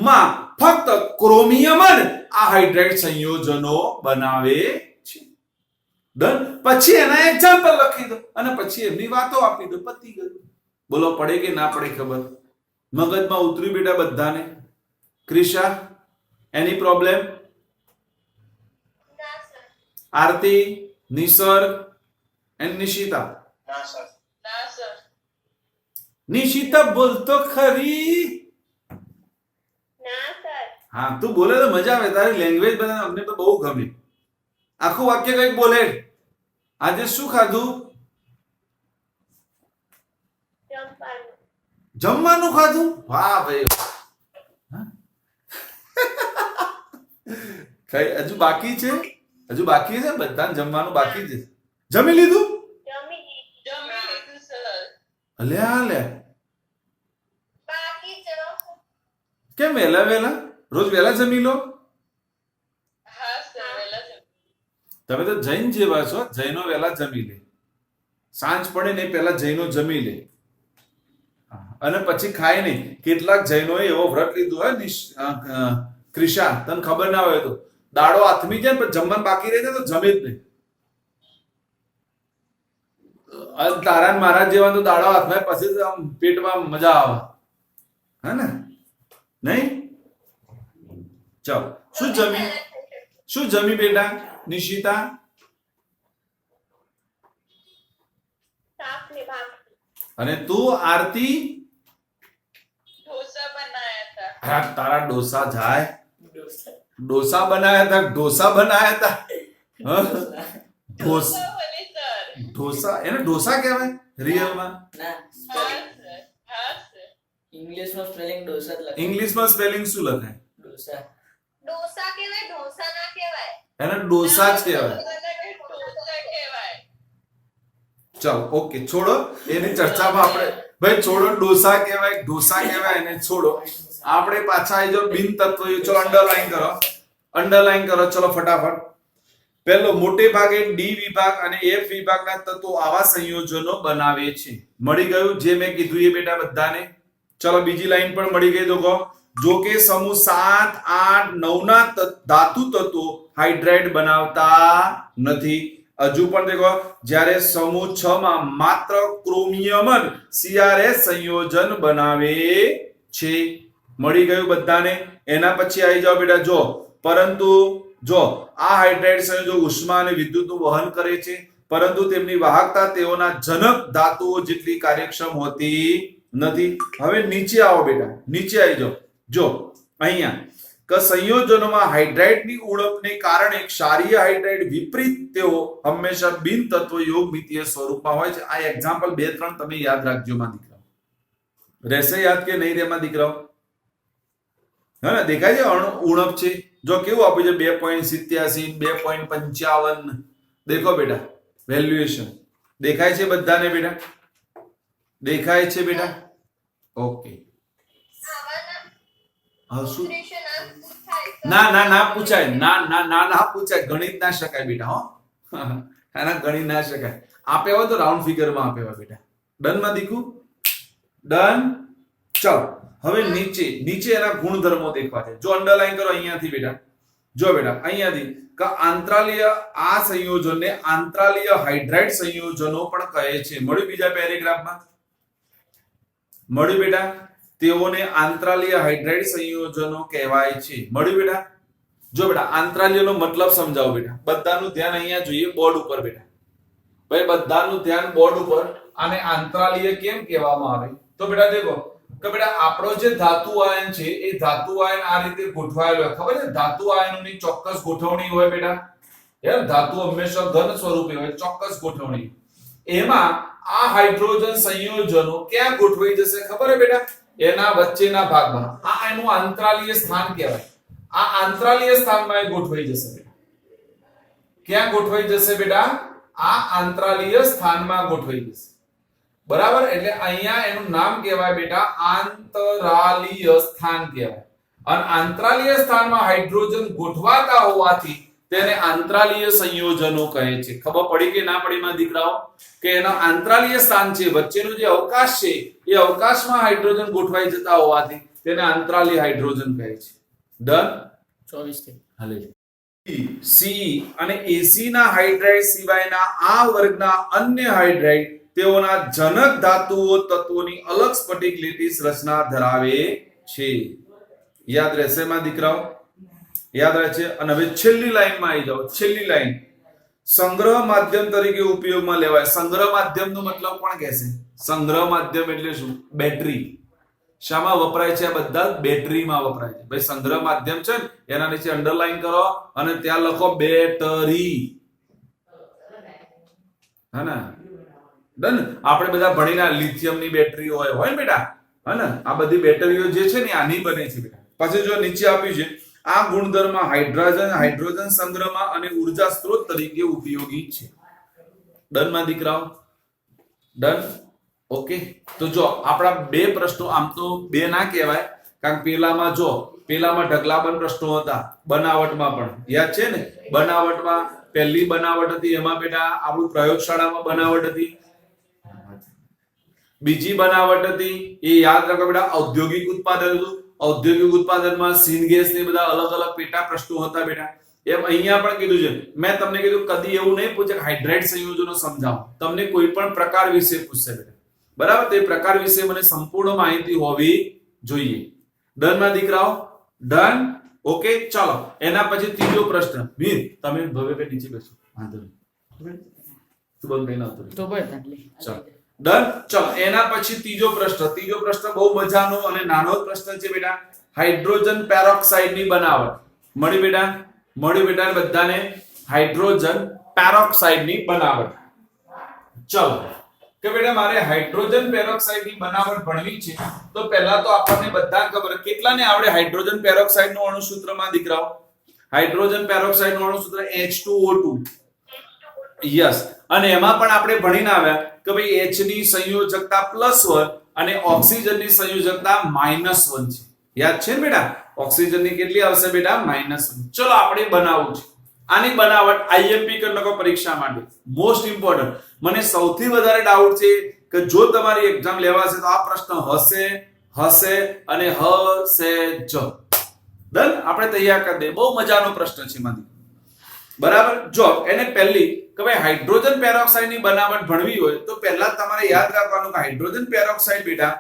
માં ફક્ત ક્રોમિયમ જ આ હાઇડ્રાઇડ સંયોજનો બનાવે છે ડન પછી એના એક્ઝામ્પલ લખી દો અને પછી એમની વાતો આપી દો પતી ગયું બોલો પડે કે ના પડે ખબર મગજમાં ઉતરી બેટા બધાને ક્રિશા એની પ્રોબ્લેમ ના સર આરતી નિસર્ગ એન્ડ નિશિતા ના સર નિશિતા બોલતો ખરી ના સર હા તું બોલે તો મજા આવે તારી લેંગ્વેજ બધા અમને તો બહુ ગમે આખું વાક્ય કઈક બોલે આજે શું ખાધું જમવાનું ખાધું વાહ ભાઈ કઈ હજુ બાકી છે બધા જમવાનું બાકી છે જમી લીધું અલ્યા લે બાકી છે કેમ વેલા રોજ વેલા જમી લો તમે તો જૈન જેવા છો. જૈનો વહેલા જમી લે, સાંજ પડે ને પહેલા જૈનો જમી લે અને પછી ખાય નહીં. કેટલાક જૈનોએ એવો વ્રત લીધું હોય ક્રિશા, તને ખબર ના હોય તો દાડો આથમી જાય ને પણ જમવાનું બાકી રહી જાય તો જમે જ નહીં. અને તારા ને મારા જેવા તો દાડો હાથમાં પછી જ આમ પેટમાં મજા આવે, હે ને? નહીં? ચાલો, શું જમી બેટા નિશિતા? શાક ને ભાખરી. અને તું આરતી? ઢોસા બનાયા હતા. હા, તારા ડોસા જાય. ડોસા બનાયા હતા, ઢોસા બનાયા હતા. ઢોસા બોલે સર. ઢોસા, એને ઢોસા કહેવાય રિયલમાં? ના, હા સર. હા સર. ઇંગ્લિશમાં સ્પેલિંગ ડોસા જ લખાય. ઇંગ્લિશમાં સ્પેલિંગ શું લખાય? ડોસા. ડોસા કહેવાય, ઢોસા ના કહેવાય. એને ડોસા જ કહેવાય. ઢોસા કહેવાય. ચાલો, ઓકે, છોડો એની ચર્ચામાં આપણે. ભાઈ છોડો, ડોસા કહેવાય, ઢોસા કહેવાય, એને છોડો. આપણે પાછા આવી જાઓ બિન તત્વો. ચલો અંડરલાઈન કરો, અંડરલાઈન કરો. ચલો ફટાફટ. પહેલો, મોટે ભાગે ડી વિભાગ અને એફ વિભાગના તત્વો આવા સંયોજનો બનાવે છે. મળી ગયું જે મેં કીધું એ બેટા બધાને? ચલો બીજી લાઈન પણ મળી ગઈ. તો કહો, જો કે સમૂહ 7, 8, 9 ના ધાતુ તત્વો હાઇડ્રાઇડ બનાવતા નથી. હજુ પણ દેખો, જ્યારે સમૂહ 6 માં માત્ર ક્રોમિયમ જ CRS સંયોજન બનાવે છે. મળી ગયું બધાને? એના પછી આવી જાઓ બેટા. જો પરંતુ જો આ હાઇડ્રાઇડ સંયોજનો ઉષ્મા અને વિદ્યુતનું વહન કરે છે, પરંતુ તેમની વાહકતા તેઓના જનક ધાતુઓ જેટલી કાર્યક્ષમ હોતી નથી. હવે નીચે આવો બેટા, નીચે આવી જાઓ. જો અહીંયા કે સંયોજનોમાં હાઇડ્રાઇડની ઉણપને કારણે ક્ષારીય હાઇડ્રાઇડ વિપરીત તેઓ હંમેશા બિન તત્વ યોગમિતીય સ્વરૂપમાં હોય છે. આ એક્ઝામ્પલ 2-3 તમે યાદ રાખજો માં દીકરાઓ. રહેશે યાદ કે નહીં રેમાં દીકરાઓ? હે ને? દેખાય છે ઉણપ છે. જો કેવું આપ્યું છે 2.87, 2.55. દેખો બેટા, વેલ્યુએશન દેખાય છે બધાને બેટા? દેખાય છે બેટા? ઓકે. હા, શું? ન્યુટ્રિશન આ પૂછાય તો ના ના ના પૂછાય, ના ના ના ના પૂછાય. ગણિત ના શકાય બેટા. હો, એના ગણિત ના શકાય. આપે હોય તો રાઉન્ડ ફિગરમાં આપે હોય બેટા. ડન માં દીકુ? ડન. ચલો હવે નીચે એના ગુણધર્મો દેખવા છે. જો અંડરલાઈન કરો અહીંયાથી બેટા. જો બેટા અહીંયાથી કે આંતરાલીય આ સંયોજનને આંતરાલીય હાઇડ્રાઇડ સંયોજનો પણ કહે છે. મળ્યું બીજા પેરેગ્રાફમાં? મળ્યું બેટા? તેઓને આંતરાલીય હાઇડ્રાઇડ સંયોજનો કહેવાય છે. મળ્યું બેટા? જો બેટા આંતરાલીયનો મતલબ સમજાવો બેટા. બધાનું ધ્યાન અહીંયા જોઈએ બોર્ડ ઉપર બેટા. ભાઈ બધાનું ધ્યાન બોર્ડ ઉપર. આને આંતરાલીય કેમ કહેવામાં આવે? તો બેટા દેખો કે બેટા આપણો જે ધાતુ આયન છે એ ધાતુ આયન આ રીતે ગોઠવાયેલો હોય. ખબર છે? ધાતુ આયનોની ચોક્કસ ગોઠવણી હોય બેટા. યાર ધાતુ હંમેશા ઘન સ્વરૂપે હોય, ચોક્કસ ગોઠવણી. એમાં આ હાઇડ્રોજન સંયોજનો ક્યાં ગોઠવાઈ જશે ખબર છે બેટા? એના વચ્ચેના ભાગમાં. આ એનું આંતરાલીય સ્થાન કહેવાય. આ આંતરાલીય સ્થાનમાં એ ગોઠવાઈ જશે બેટા. ક્યાં ગોઠવાઈ જશે બેટા? આ આંતરાલીય સ્થાનમાં ગોઠવાઈ જશે. બરાબર? એટલે અહીંયા એનું નામ કહેવાય બેટા આંતરાલીય સ્થાન કહેવાય. અને આંતરાલીય સ્થાનમાં હાઇડ્રોજન ગોઠવાતા હોવાથી તેને આંતરાલીય સંયોજનો કહે છે. ખબર પડી કે ના પડી માં દીકરાઓ? કે એના આંતરાલીય સ્થાન છે, વચ્ચેનો જે અવકાશ છે એ અવકાશમાં હાઇડ્રોજન ગોઠવાઈ જતા હોવાથી તેને આંતરાલીય હાઇડ્રોજન કહે છે. ડન? 24 થી હાલે. સી અને એસી ના હાઇડ્રાઇડ સિવાયના આ વર્ગના અન્ય હાઇડ્રાઇડ તેઓના જનક ધાતુઓ તત્વોની અલગ સ્ફટિક લેટિસ રચના ધરાવે છે. યાદ રહેશે માં દીકરાઓ? યાદ રહેશે. અને હવે છેલ્લી લાઈનમાં આવી જાઓ. છેલ્લી લાઈન સંગ્રહ માધ્યમ તરીકે ઉપયોગમાં લેવાય. સંગ્રહ માધ્યમનો મતલબ કોણ કહેશે? સંગ્રહ માધ્યમ એટલે શું? બેટરી. શામાં વપરાય છે? આ બધા બેટરીમાં વપરાય છે. ભાઈ સંગ્રહ માધ્યમ છે ને એના નીચે અંડરલાઈન કરો અને ત્યાં લખો બેટરી. હે ને? ડન? આપણે બધા ભણીના લિથિયમની બેટરી હોય ને બેટા? હે ને? આ બધી બેટરીઓ જે છે ને આની બને છે બેટા. પછી જો નીચે આપ્યું છે આ ગુણધર્મ હાઇડ્રોજન સંગ્રહમાં અને ઉર્જા સ્ત્રોત તરીકે ઉપયોગી છે. ડન માં દીકરાઓ? ડન? ઓકે. તો જો આપણા બે પ્રશ્નો, આમ તો બે ના કહેવાય કારણ પેલામાં જો પેલામાં ઢગલાબંધ પ્રશ્નો હતા બનાવટમાં પણ યાદ છે ને? બનાવટમાં પહેલી બનાવટ હતી એમાં બેટા આપણું પ્રયોગશાળામાં બનાવટ હતી. બીજી બનાવટ હતી એ યાદ રાખો બેટા ઔદ્યોગિક ઉત્પાદન હતું. ઔદ્યોગિક ઉત્પાદનમાં સિનગેસ ને બધા અલગ અલગ પેટા પ્રશ્નો હતા બેટા. એમ અહીંયા પણ કીધું છે. મેં તમને કીધું કદી એવું નહીં પૂછે કે હાઇડ્રાઇડ સંયોજનો સમજાવો. તમને કોઈ પણ પ્રકાર વિશે પૂછશે બેટા. બરાબર, તે પ્રકાર વિશે મને સંપૂર્ણ માહિતી હોવી જોઈએ. ડન માં દીકરાઓ? ડન. ઓકે, ચાલો એના પછી ત્રીજો પ્રશ્ન. વીર તમે ભવે નીચે બેસો, વાંધો નહીં. તું બંધ કઈ નહોતું તો બસ આટલી. ચાલો ડન. ચાલો એના પછી ત્રીજો પ્રશ્ન. ત્રીજો પ્રશ્ન બહુ મજાનો અને નાનો જ પ્રશ્ન છે બેટા. હાઇડ્રોજન પેરોક્સાઇડ ની બનાવટ મળી બેટા? મળી બેટા બધાને? હાઇડ્રોજન પેરોક્સાઇડ ની બનાવટ. ચાલો કે બેટા મારે હાઇડ્રોજન પેરોક્સાઇડ ની બનાવટ ભણવી છે તો પહેલા તો આપણને બધા ખબર કેટલાને આવડે હાઇડ્રોજન પેરોક્સાઇડ નું અણુસૂત્રમાં દીકરાઓ? હાઇડ્રોજન પેરોક્સાઇડ નું અણુસૂત્ર H2O2. યસ. અને એમાં પણ આપણે ભણીને આવ્યા કે ભાઈ H ની સંયોજકતા +1 અને ઓક્સિજન ની સંયોજકતા -1 છે. યાદ છે ને બેટા? ઓક્સિજન ની કેટલી આવશે બેટા? -1. ચલો આપણે બનાવવું છે આની બનાવટ. IMP કરી નાખો પરીક્ષા માટે. Most important. મને સૌથી વધારે ડાઉટ છે કે જો તમારી એક્ઝામ લેવાશે તો આ પ્રશ્ન હશે અને હશે જ. ડન. આપણે તૈયાર કરી દે. બહુ મજાનો પ્રશ્ન છે માંથી. બરાબર. જો એને પહેલી કે ભાઈ હાઇડ્રોજન પેરોક્સાઇડ ની બનાવટ ભણવી હોય તો પહેલા તમારે યાદ રાખવાનું કે હાઇડ્રોજન પેરોક્સાઇડ બેટા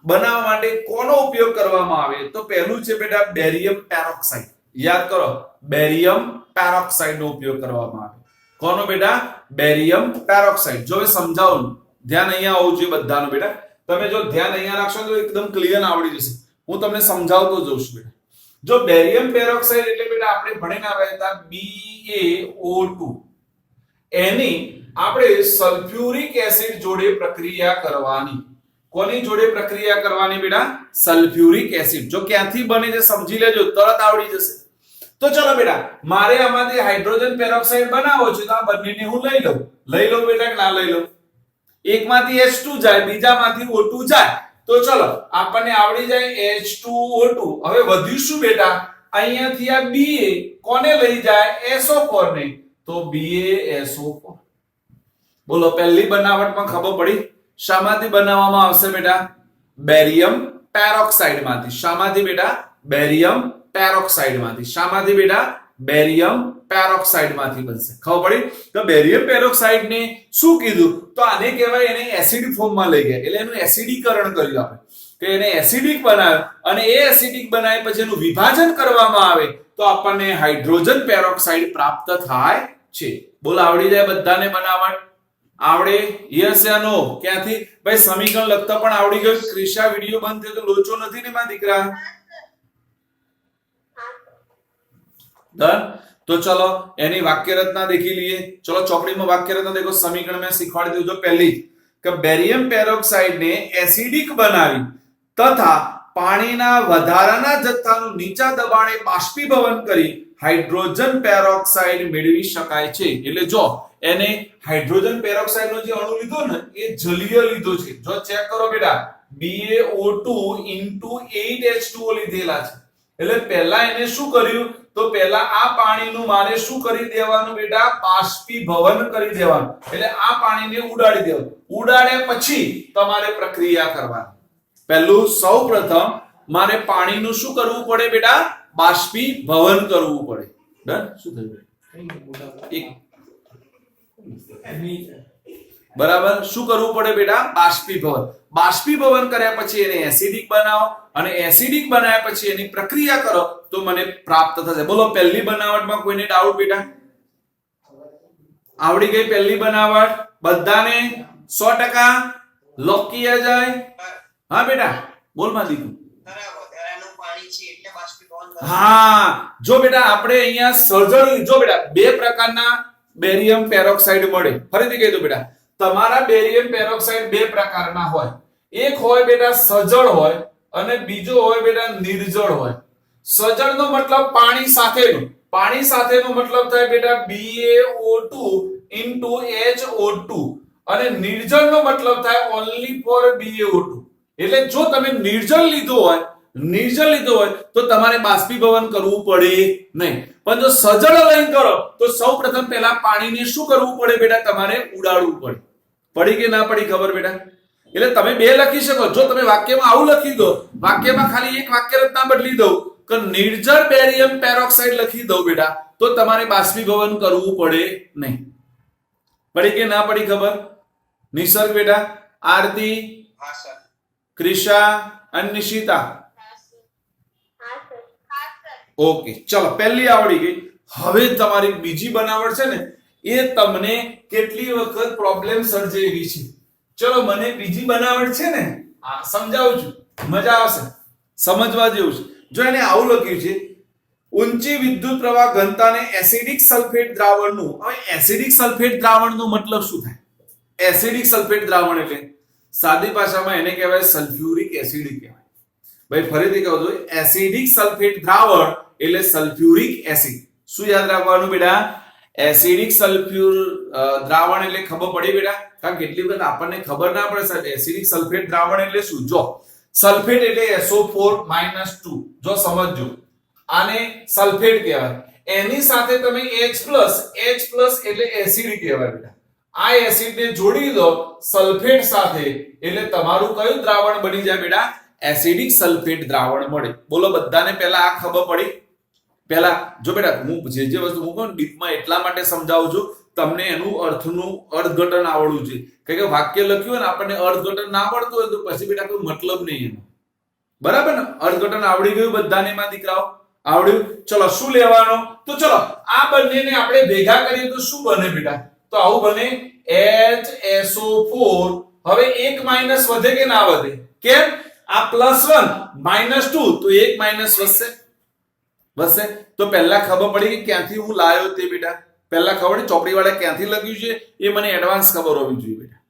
બનાવવા માટે કોનો ઉપયોગ કરવામાં આવે તો પહેલું છે બેટા બેરિયમ પેરોક્સાઇડ. યાદ કરો, બેરિયમ પેરોક્સાઇડ નો ઉપયોગ કરવામાં આવે. કોનો બેટા? Barium peroxide. જો સમજાવું, ધ્યાન અહીંયા હોવું જોઈએ બધાનું બેટા. તમે જો ધ્યાન અહીંયા રાખશો તો એકદમ ક્લિયર આવડી જશે. હું તમને સમજાવતો જઉં છું બેટા. જો બેરિયમ પેરોક્સાઇડ એટલે બેટા આપણે ભણીને આવ્યા હતા BaO2. એની આપણે સલ્ફ્યુરિક એસિડ જોડે પ્રક્રિયા કરવાની. કોની જોડે પ્રક્રિયા કરવાની બેટા? Sulphuric acid. જો ક્યાંથી બને છે સમજી લેજો, તરત આવડી જશે. તો ચલો બેટા મારે આમાંથી હાઇડ્રોજન પેરોક્સાઇડ બનાવવો છે તો આ બંનેને હું લઈ લઉં બેટા કે ના લઈ લઉં? એકમાંથી H2 જાય, બીજામાંથી O2 જાય. તો ચલો આપણને આવડી જાય H2O2. હવે વધ્યું શું બેટા? અહીંયાથી આ Ba કોને લઈ જાય? SO4 ને. તો BaSO4. બોલો પહેલી બનાવટમાં ખબર પડી? શામાંથી બનાવવામાં આવશે બેટા? બેરિયમ પેરોક્સાઇડ માંથી. શામાંથી બેટા? બેરિયમ પેરોક્સાઇડ માંથી. શામાંથી બેટા? બેરિયમ પેરોક્સાઇડ માંથી બનશે. ખબર પડી? તો બેરિયમ પેરોક્સાઇડ ને શું કીધું? તો આને કહેવાય એને એસિડ ફોર્મમાં લઈ ગયા. એટલે એનું એસિડીકરણ કર્યું આપણે. કે એને એસિડિક બનાવ્યો અને એ એસિડિક બનાવ્યા પછી એનું વિભાજન કરવામાં આવે તો આપણને હાઇડ્રોજન પેરોક્સાઇડ પ્રાપ્ત થાય છે. બોલ આવડી જાય બધાને બનાવટ? આવડે? યસ યા નો? ક્યાંથી ભાઈ સમીકરણ લખતા પણ આવડી ગયું? ક્રિશા વિડિયો બંધ થયો તો લોચો નથી ને મારા દીકરા? ડન. તો ચલો એની વાક્ય રચના દેખી લઈએ. ચલો ચોપડીમાં વાક્ય રચના દેખો. સમીકરણ મેં શીખવાડી દીધું. જો પહેલી કે બેરિયમ પેરોક્સાઇડ ને એસિડિક બનાવી તથા પાણીના વધારાના જથ્થાનું નીચા દબાણે બાષ્પીભવન કરી હાઇડ્રોજન પેરોક્સાઇડ મેળવી શકાય છે. એટલે જો એને હાઇડ્રોજન પેરોક્સાઇડ નો જે અણુ લીધો ને એ જલીય લીધો છે. જો ચેક કરો બેટા BaO2 * 8H2O લીધેલા છે. એટલે પહેલા એને શું કર્યું? તો પહેલા આ પાણીનું મારે શું કરી દેવાનું બેટા? બાષ્પીભવન કરી દેવાનું. એટલે આ પાણીને ઉડાડી દેવાનું. ઉડાડ્યા પછી તમારે પ્રક્રિયા કરવાની. પહેલું સૌપ્રથમ મારે પાણીનું શું કરવું પડે બેટા? બાષ્પીભવન કરવું પડે. ડન. શું થયું? બરાબર. શું કરવું પડે બેટા? બાષ્પીભવન. બાષ્પીભવન કર્યા પછી એને એસિડિક બનાવો અને એસિડિક બનાવ્યા પછી એની પ્રક્રિયા કરો તો મને પ્રાપ્ત થશે. બોલો પહેલી બનાવટમાં કોઈને ડાઉટ બેટા? આવડી ગઈ પહેલી બનાવટ બધાને? 100% લોક કિયા જાય? હા બેટા બોલ માં દીકુ. હા જો બેટા આપણે અહીંયા સર્જરી. જો બેટા બે પ્રકારના બેરિયમ પેરોક્સાઇડ મળે. ફરીથી કહી દો બેટા, તમારા બેરિયમ પેરોક્સાઇડ બે પ્રકારના હોય. એક હોય બેટા સજળ હોય અને બીજો હોય બેટા નિર્જળ હોય. સજળનો મતલબ પાણી સાથેનો. પાણી સાથેનો મતલબ થાય બેટા BaO2 * HO2 અને નિર્જળનો મતલબ થાય only for BaO2. એટલે જો તમે નિર્જળ લીધો હોય નિર્જળ લીધો હોય તો તમારે બાષ્પીભવન કરવું પડે નહીં. પણ જો સજળ લઈને કરો તો સૌપ્રથમ પહેલા પાણીને શું કરવું પડે બેટા? તમારે ઉડાડવું પડે. પડી કે ના પડી ખબર બેટા? એટલે તમે બે લખી શકો. જો તમે વાક્યમાં આવું લખી દો, વાક્યમાં ખાલી એક વાક્ય રચના બદલી દઉં કે નિર્જળ બેરિયમ પેરોક્સાઇડ લખી દઉં બેટા, તો તમારે બાષ્પીભવન કરવું પડે નહીં. પડી કે ના પડી ખબર? નિસર્ગ બેટા, આરતી, હા સર. ક્રિશા અને નિશિતા. હા સર. હા સર. હા સર. ઓકે, ચલો પહેલી આવડી ગઈ. હવે તમારી બીજી બનાવટ છે ને, એ તમને કેટલી વખત પ્રોબ્લેમ સર્જે એવી છે. ચલો મને બીજી બનાવટ છે ને આ સમજાવું છું, મજા આવશે, સમજવા જેવું છે. જો એને આવું લખ્યું છે, ઊંચી વિદ્યુત પ્રવાહ ઘનતાને એસિડિક સલ્ફેટ દ્રાવણનું. હવે એસિડિક સલ્ફેટ દ્રાવણનો મતલબ શું થાય? એસિડિક સલ્ફેટ દ્રાવણ એટલે સાદી ભાષામાં એને કહેવાય સલ્ફ્યુરિક એસિડ કહેવાય. ભાઈ ફરીથી કહું છું, એસિડિક સલ્ફેટ દ્રાવણ એટલે સલ્ફ્યુરિક એસિડ. શું યાદ રાખવાનું બેટા? એસિડિક સલ્ફ્યુર દ્રાવણ એટલે ખબર પડી બેટા? કારણ કે કેટલી વખત આપણને ખબર ના પડે સાહેબ એસિડિક સલ્ફેટ દ્રાવણ એટલે શું. જો સલ્ફેટ એટલે SO4-2. જો સમજજો, આને સલ્ફેટ કહેવાય. એની સાથે તમે H+ એટલે એસિડ કહેવાય બેટા. આ એસિડને જોડી દો સલ્ફેટ સાથે એટલે તમારું કયું દ્રાવણ બની જાય બેટા? એસિડિક સલ્ફેટ દ્રાવણ મળે. બોલો બધાને પહેલા આ ખબર પડી? પહેલા જો બેટા હું જે વસ્તુ હું કહું ડીપમાં એટલા માટે સમજાવું છું, તમને એનું અર્થનું અર્થઘટન આવડવું જોઈએ. કારણ કે વાક્ય લખ્યું હોય ને આપણને અર્થઘટન ના આવડતું હોય તો પછી બેટા કોઈ મતલબ નહીં એનો. બરાબર ને? અર્થઘટન આવડી ગયું બધાને માં દીકરાઓ? આવડ્યું? ચલો શું લેવાનો? તો ચલો આ બંનેને આપણે ભેગા કરીએ તો શું બને બેટા? તો આવું બને HSO4. હવે એક માઇનસ વધે કે ના વધે? કેમ? આ +1 -2 તો એક માઇનસ વધશે. તો પહેલા ખબર પડી કે ક્યાંથી હું લાયો તે બેટા? પહેલા ખબર ચોપડી વાળા ક્યાંથી લખ્યું છે એ મને એડવાન્સ ખબર હોવી જોઈએ બેટા.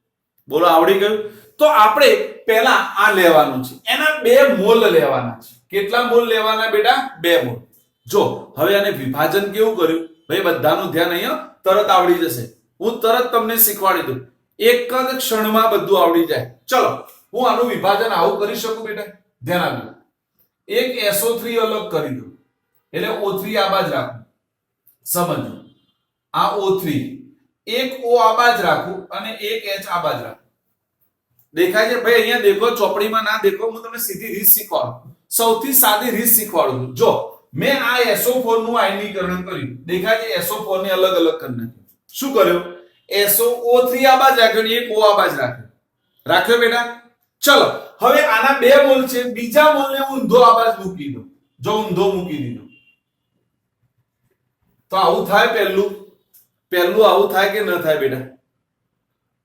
બોલો આવડી ગયું? તો આપણે પહેલા આ લેવાનું છે, એના 2 મોલ લેવાના છે. કેટલા મોલ લેવાના બેટા? 2 મોલ. જો હવે આને વિભાજન કેવું કર્યું ભાઈ? બધાનું ધ્યાન અહીંયા તરત આવડી જશે. હું તરત તમને શીખવાડી દઉં, એક જ ક્ષણમાં બધું આવડી જાય. ચલો હું આનું વિભાજન આવું કરી શકું બેટા? ધ્યાન આપજો. એક SO3 અલગ કરી દઉં એટલે O3 આ બાજ રાખું. સમજો, આ O3, એક O આ બાજ રાખું અને એક H આ બાજ રાખું. દેખાય છે ભાઈ? અહીંયા દેખો, ચોપડીમાં ના દેખો, હું તમને સીધી રીત શીખવાડું. સૌથી સાદી રીત શીખવાડું છું. જો મેં આ SO4 નું આયનીકરણ કર્યું, દેખાય છે? SO4 ને અલગ અલગ કરી નાખ્યું. શું કર્યું? SO3 આ બાજ રાખ્યો અને એક O આ બાજ રાખ્યો બેટા. ચલો હવે આના 2 મોલ છે, બીજા મોલને ઊંધો આ બાજ મૂકી દો. જો ઊંધો મૂકી દીધો તો આવું થાય. પહેલું આવું થાય કે ન થાય બેટા?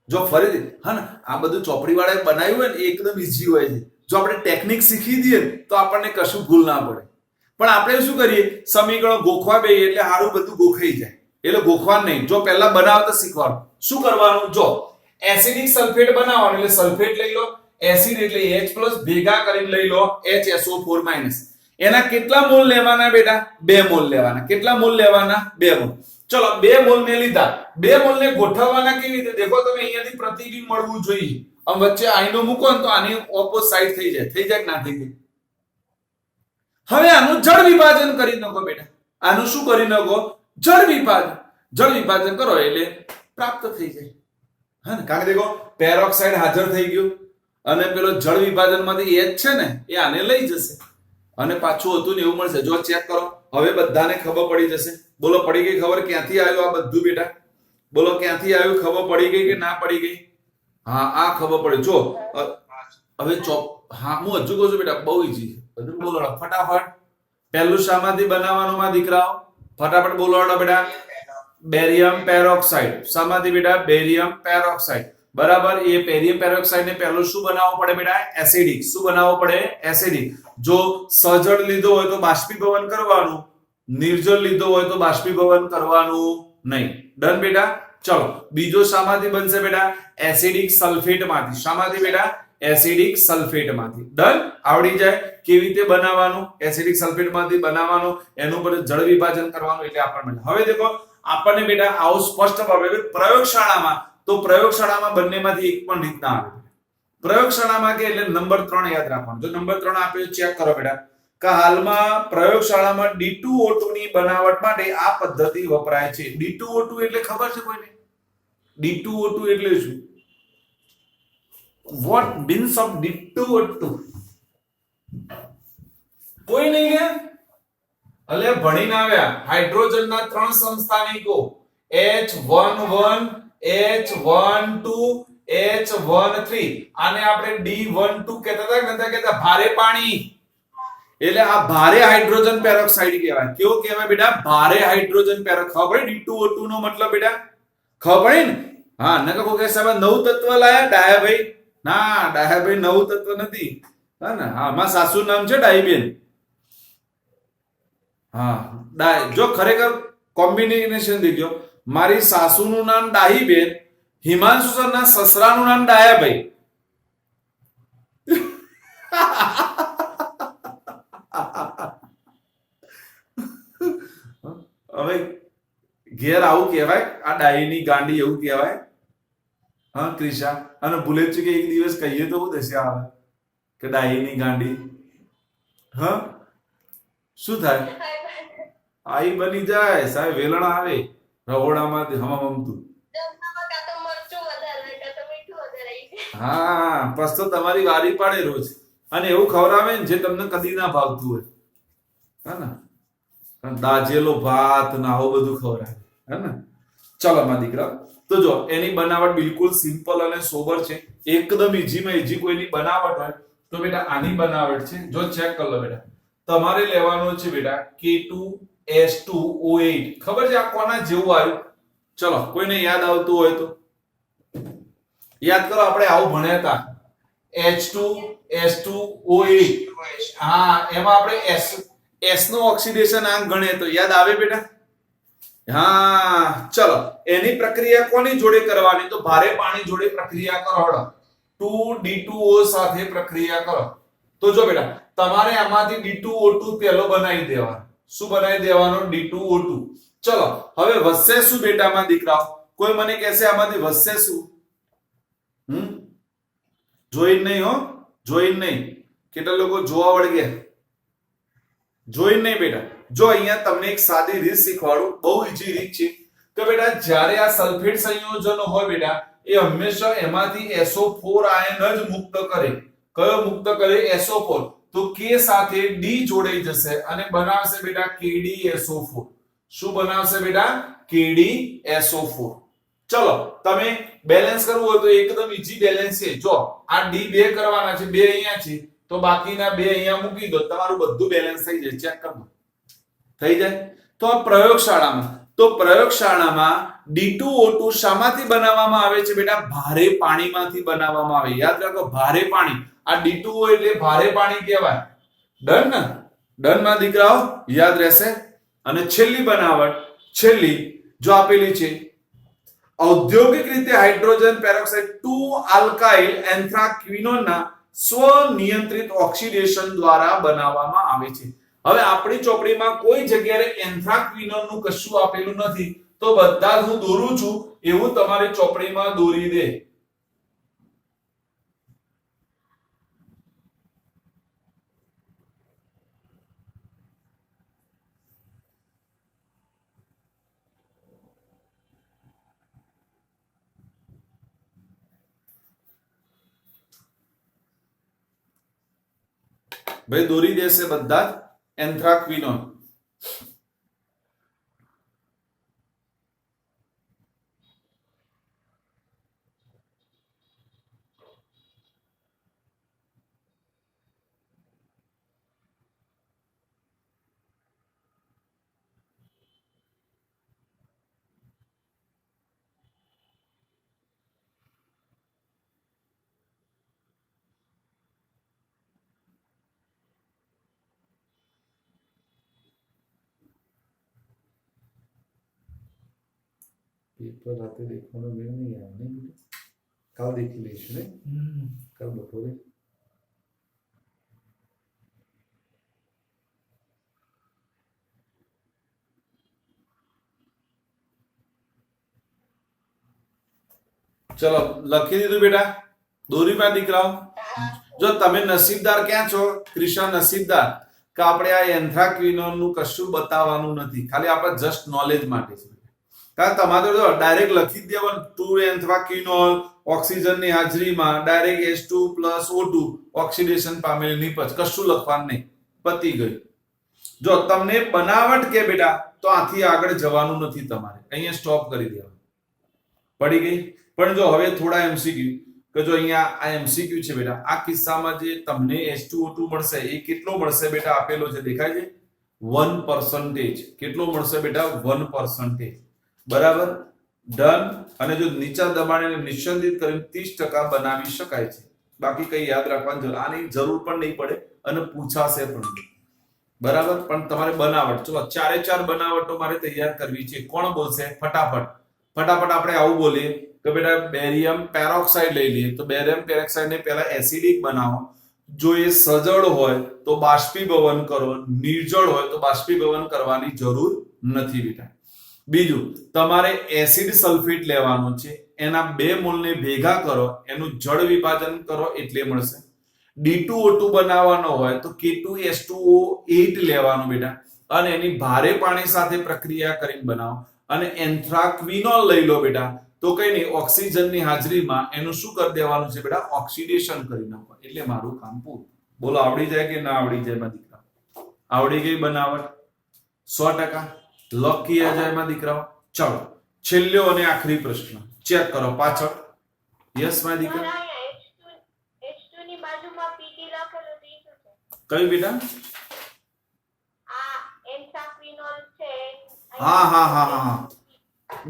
જો ફરીથી હા ને, આ બધું ચોપડી વાળાએ બનાવ્યું હોય ને એકદમ ઈઝી હોય છે. જો આપણે ટેકનિક શીખી દઈએ તો આપણને કશું ભૂલ ના પડે. પણ આપણે શું કરીએ? સમીકરણો ગોખવા બેઈએ એટલે સારું બધું ગોખાઈ જાય. એટલે ગોખવાનું નહીં. જો પહેલા બનાવતા શીખવાનું. શું કરવાનું? જો એસિડિક સલ્ફેટ બનાવવાનું એટલે સલ્ફેટ લઈ લો, એસિડ એટલે H+ ભેગા કરીને લઈ લો HSO4-. એના કેટલા મોલ લેવાના બેટા? 2 મોલ લેવાના. કેટલા મોલ લેવાના? 2 મોલ. ચલો 2 મોલ ને લીધા. 2 મોલ ને ગોઠવવાના કેવી રીતે? દેખો તમે અહીંયાથી પ્રતિબિંબ મળવું જોઈએ. આમ વચ્ચે આયનો મૂકો ને તો આની ઓપોઝિટ સાઈડ થઈ જાય. થઈ જાય કે ના થઈ જાય? હવે આનું જળ વિભાજન કરી નાખો બેટા. આનું શું કરી નાખો? જળ વિભાજન. જળ વિભાજન કરો એટલે પ્રાપ્ત થઈ જાય. હા ને? કારણ કે દેખો પેરોક્સાઇડ હાજર થઈ ગયું અને પેલો જળ વિભાજનમાંથી H છે ને એ આને લઈ જશે અને પાછું હતું ને એવું મળશે. જો ચેક કરો, હવે બધાને ખબર પડી જશે. બોલો પડી ગઈ ખબર? ક્યાંથી આવ્યું આ બધું બેટા? બોલો ક્યાંથી આવ્યું? ખબર પડી ગઈ કે ના પડી ગઈ? હા આ ખબર પડે. જો હવે હા હું હજુ કહું છું બેટા, બહુ ઈઝી છે બધું. બોલો ફટાફટ. પહેલું શામાંથી બનાવવાનું માં દીકરાઓ? ફટાફટ બોલો બેટા. Barium peroxide. શામાંથી બેટા? Barium peroxide. બરાબર. એ બેરિયમ પેરોક્સાઇડ ને પહેલું શું બનાવવું પડે બેટા? એસિડિક. શું બનાવવું પડે? એસિડિક. જો સજળ લીધો હોય તો બાષ્પીભવન કરવાનું, નિર્જળ લીધો હોય તો બાષ્પીભવન કરવાનું નહીં. ડન બેટા? ચલો બીજો શામાંથી બનશે બેટા? એસિડિક સલ્ફેટ માંથી. શામાંથી બેટા? એસિડિક સલ્ફેટ માંથી. ડન? આવડી જાય કેવી રીતે બનાવવાનું? એસિડિક સલ્ફેટ માંથી બનાવવાનું, એનું પર જળ વિભાજન કરવાનું એટલે આપણને. હવે દેખો આપણને બેટા આવું સ્પષ્ટ ભાવે પ્રયોગશાળામાં, તો પ્રયોગશાળામાં બંનેમાંથી એક પણ રીત ના આવે. પ્રયોગશાળામાં કે એટલે નંબર 3 યાદ રાખવાનું. જો નંબર 3 આપ્યો ચેક કરો બેટા કે હાલમાં પ્રયોગશાળામાં D2O2 ની બનાવટ માટે આ પદ્ધતિ વપરાય છે. D2O2 એટલે ખબર છે કોઈને? D2O2 એટલે શું? What means of D2O2? કોઈ નહીં કે અલે ભણીને આવ્યા હાઇડ્રોજનના 3 સમસ્થાનિકો H11 H12 H13 આને આપણે D12 કહેતા હતા કે નતા કહેતા? ભારે પાણી એટલે આ ભારે હાઇડ્રોજન પેરોક્સાઇડ કહેવાય. કેવો કહેવાય બેટા? ભારે હાઇડ્રોજન પેરોક્સાઇડ. ખબર પડી D2O2 નો મતલબ બેટા? ખબર પડી ને? હા નકર કોઈ કહે સાહેબ નવ તત્વ લાયા ડાયાભાઈ. ના ડાયાભાઈ નવ તત્વ નથી. હા ને હા માં સાસુ નામ છે ડાઈબેન. હા જો ખરેખર કોમ્બિનેશન દેખજો મારી સાસુનું નામ ડાહીબેન, હિમાંશુ સરના સસરાનું નામ ડાયાભાઈ. હવે ઘેર આવું કહેવાય આ ડાહીની ગાંડી એવું કહેવાય? હા ક્રિશા અને ભૂલે જ છે કે એક દિવસ કહીએ તો દશે આવે કે ડાહીની ગાંડી. હા શું થાય? આઈ બની જાય સાહેબ વેલણ આવે રહોડામાંથી હમતું. જમવામાં કાં તો મરચું વધારે હોય, કાં તો મીઠું વધારે આવી જાય. હા બસ તો તમારી વારી પાડે રોજ અને એવું ખવડાવે ને જે તમને કદી ના ભાવતું હોય. હા ને દાજેલો ભાત ને આવું બધું ખવડાવે. હે ને ચલો માં દીકરા તો જો એની બનાવટ બિલકુલ સિમ્પલ અને સોબર છે. એકદમ ઈઝીમાં ઈઝી કોઈની બનાવટ હોય તો બેટા આની બનાવટ છે. જો ચેક કરી લો બેટા તમારે લેવાનો છે બેટા K2S2O8. ખબર છે આ કોના જેવું આવ્યું? ચલો કોઈને યાદ આવતું હોય તો યાદ કરો આપણે આવું ભણ્યા હતા H2S2O8. હા એમાં આપણે S નો ઓક્સિડેશન આંક ગણે તો યાદ આવે બેટા? હા ચલો એની પ્રક્રિયા કોની જોડે કરવાની? તો ભારે પાણી જોડે પ્રક્રિયા કરો. હળો 2D2O સાથે પ્રક્રિયા કરો. તો જો બેટા તમારે આમાંથી D2O2 પહેલો બનાવી દેવાનો. શું બનાવી દેવાનો? D2O2. ચલો હવે વધશે શું બેટામાં દીકરાઓ? કોઈ મને કહેશે આમાંથી વધશે શું? જોઈ નહીં હો, જોઈ નહીં. કેટલા લોકો જોવા વળગે? જોઈ નહીં બેટા. જો અહીંયા તમને એક સાદી રીત શીખવાડું, બહુ ઈઝી રીત છે કે બેટા જ્યારે આ સલ્ફેટ સંયોજન હોય બેટા એ હંમેશા એમાંથી SO4 આયન જ મુક્ત કરે. કયો મુક્ત કરે? SO4. તો K સાથે D જોડાઈ જશે અને બનાવશે બેટા KdSO4. શું બનાવશે બેટા? KdSO4. ચલો તમે બેલેન્સ કરવું હોય તો એકદમ ઈઝી બેલેન્સ છે. જો આ D બે કરવાના છે, બે અહીંયા છે તો બાકીના બે અહીંયા મૂકી દો, તમારું બધું બેલેન્સ થઈ જાય. ચેક કરો થઈ જાય. તો આ પ્રયોગશાળામાં D2O2 શામાંથી બનાવવામાં આવે છે બેટા? ભારે પાણીમાંથી બનાવવામાં આવે. યાદ રાખો ભારે પાણી. આ D2O એટલે ભારે પાણી કહેવાય. ડન ને? ડન માં દીકરાઓ યાદ રહેશે. અને છેલ્લી બનાવટ જો આપેલી છે ઔદ્યોગિક રીતે હાઇડ્રોજન પેરોક્સાઇડ 2 આલ્કાઇલ એન્થ્રાક્વિનોનના સ્વનિયંત્રિત ઓક્સિડેશન દ્વારા બનાવવામાં આવે છે. હવે આપણી ચોપડીમાં કોઈ જગ્યાએ એન્થ્રાક્વિનોન નું કશું આપેલું નથી તો બધા હું દોરું છું એવું તમારી ચોપડીમાં દોરી દે. ભાઈ દોરી દેશે બધા જ એન્થ્રાક્વિનોન. પેપર રાતે દેખવાનો મેળ નહીં આવે ને બેટા? કાલ દેખી લઈશું ને? કાલ બપોરે ચલો લખી દીધું બેટા? દોરીમાં દીકરાઓ જો તમે નસીબદાર ક્યાં છો ક્રિશા નસીબદાર કે આપણે આ એન્થ્રાક્વિનોન નું કશું બતાવવાનું નથી ખાલી આપણે જસ્ટ નોલેજ માટે છે કારણ તમારે જો ડાયરેક્ટ લખી જ દેવાનું 2 એન્થ્રાક્વિનોલ ઓક્સિજનની હાજરીમાં ડાયરેક્ટ H2+O2 ઓક્સિડેશન પામેલી નિપજ કશું લખવાનું નહીં પતી ગયું જો તમને બનાવટ કે બેટા તો આથી આગળ જવાનું નથી તમારે અહીંયા સ્ટોપ કરી દેવાનું પડી ગઈ પણ જો હવે થોડા એમસીક્યુ કે જો અહીંયા આ એમસીક્યુ છે બેટા આ કિસ્સામાં જે તમને H2O2 મળશે એ કેટલો મળશે બેટા આપેલો છે દેખાય છે 1% કેટલો મળશે બેટા 1% બરાબર ડન અને જો નીચા દબાણે નિશ્ચંદિત કરીને 30% બનાવી શકાય છે બાકી કઈ યાદ રાખવાની જરૂર આની જરૂર પણ નહીં પડે અને પૂછાશે પણ નહીં. બરાબર પણ તમારે બનાવટ જો ચારે ચાર બનાવટો મારે તૈયાર કરવી છે કોણ બોલશે ફટાફટ આપણે આવું બોલીએ કે બેટા બેરિયમ પેરોક્સાઇડ લઈ લઈએ તો બેરિયમ પેરોક્સાઇડ ને પહેલા એસિડિક બનાવો જો એ સજળ હોય તો બાષ્પીભવન કરો નિર્જળ હોય તો બાષ્પીભવન કરવાની જરૂર નથી બેટા. બીજું તમારે એસિડ સલ્ફેટ લેવાનું છે એના 2 મોલને ભેગા કરો એનું જળ વિભાજન કરો એટલે મળશે. D2O2 બનાવવાનો હોય તો K2H2O8 લેવાનું બેટા અને એની ભારે પાણી સાથે પ્રક્રિયા કરીને બનાવો અને એન્થ્રાક્વિનોલ લઈ લો બેટા તો કઈ નહીં ઓક્સિજનની હાજરીમાં એનું શું કરી દેવાનું છે બેટા ઓક્સિડેશન કરી નાખો એટલે મારું કામ પૂરું. બોલો આવડી જાય કે ના આવડી જાય માં દીકરા આવડી ગઈ બનાવટ 100% લકી જાય માં દીકરાઓ. ચલો છેલ્લો અને આખરી પ્રશ્ન ચેક કરો પાછળ યસ માં દીકરા H2 ની બાજુમાં PT લખેલું છે ઈ શું છે? કયું બેટા આ એન્થ્રાક્વિનોલ છે. હા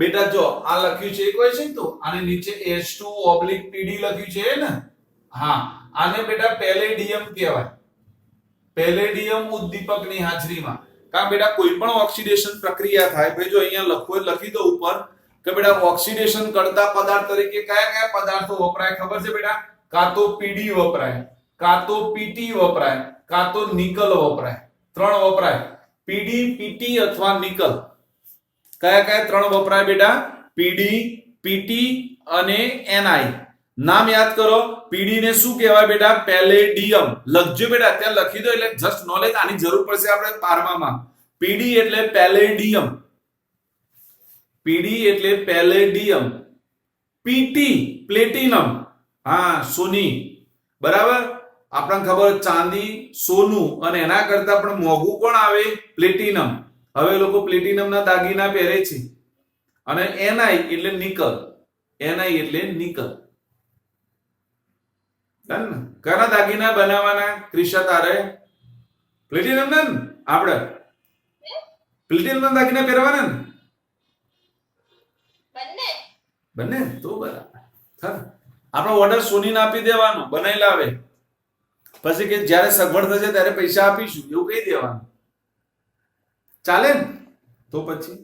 બેટા જો આ લખ્યું છે એ કોઈ છે તો આને નીચે H2/PD લખ્યું છે ને હા આને બેટા પેલેડિયમ કહેવાય. પેલેડિયમ ઉદ્દીપકની હાજરીમાં કારણ બેટા કોઈ પણ ઓક્સિડેશન પ્રક્રિયા થાય ભાઈ જો અહીંયા લખી દો ઉપર કે બેટા ઓક્સિડેશન કરતા પદાર્થ તરીકે કયા કયા પદાર્થો વપરાય ખબર છે બેટા કાં તો PD વપરાય કાં તો PT વપરાય કાં તો નિકલ વપરાય. 3 વપરાય PD PT અથવા નિકલ. કયા કયા 3 વપરાય બેટા PD PT અને Ni. નામ યાદ કરો PD ને શું કહેવાય બેટા પેલેડિયમ લખજો બેટા ત્યાં લખી દો એટલે જસ્ટ નોલેજ આની જરૂર પડશે આપણે 12માં. PD એટલે પેલેડિયમ PD એટલે પેલેડિયમ PT પ્લેટિનમ હા સોની બરાબર આપણને ખબર ચાંદી સોનું અને એના કરતા પણ મોંઘું કોણ આવે પ્લેટિનમ. હવે લોકો પ્લેટિનમના દાગીના પહેરે છે અને Ni એટલે નિકલ Ni એટલે નિકલ. કના દાગીના બનાવવાના ક્રિશા તારે પ્લેટિનમ ના આપણે પ્લેટિનમ ના દાગીના પહેરવાના ને બંને તો બરાબર આપણો ઓર્ડર સોનીને આપી દેવાનો બનાવી લાવે પછી કે જ્યારે સગવડ થશે ત્યારે પૈસા આપીશું એવું કહી દેવાનું ચાલે ને. તો પછી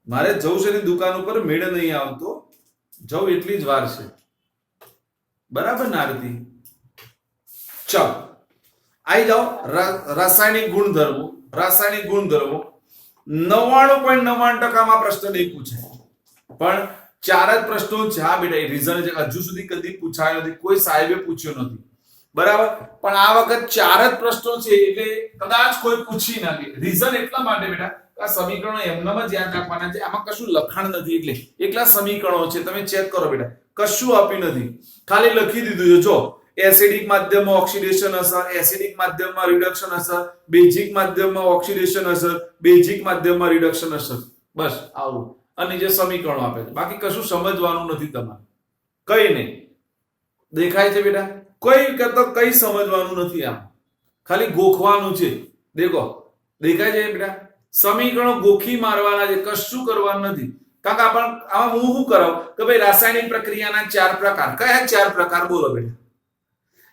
મારે જવું છે દુકાન ઉપર મેળ નહીં આવતો જવું એટલી જ વાર છે બરાબર નારતી. ચાલો આઈ જાઓ રાસાયણિક ગુણધર્મો 99.99% માં પ્રશ્ન નહીં પૂછાય પણ 4 જ પ્રશ્નો છે. હા બેટા રીઝન છે હજુ સુધી કદી પૂછાયો નથી કોઈ સાહેબે પૂછ્યો નથી બરાબર પણ આ વખત 4 જ પ્રશ્નો છે એટલે કદાચ કોઈ પૂછી ના લે. રીઝન એટલા માટે બેટા આ સમીકરણો એમનામ જ યાદ રાખવાના છે આમાં કશું લખાણ નથી એટલે એકલા સમીકરણો છે તમે ચેક કરો બેટા કશું આપ્યું નથી ખાલી લખી દીધું છે જો એસિડિક માધ્યમમાં ઓક્સિડેશન અસર એસિડિક માધ્યમમાં રિડક્શન અસર બેઝિક માધ્યમમાં ઓક્સિડેશન અસર બેઝિક માધ્યમમાં રિડક્શન અસર બસ આવું અને જે સમીકરણો આપે છે બાકી કશું સમજવાનું નથી તમારે કઈ નહીં દેખાય છે બેટા કોઈ કરતો કઈ સમજવાનું નથી આમ ખાલી ગોખવાનું છે. દેખો દેખાય છે બેટા સમીકરણો ગોખી મારવાના છે કશું કરવાનું નથી કારણ કે આમાં હું શું કરાવ કે ભાઈ રાસાયણિક પ્રક્રિયાના 4 પ્રકાર કયા 4 પ્રકાર બોલો બેટા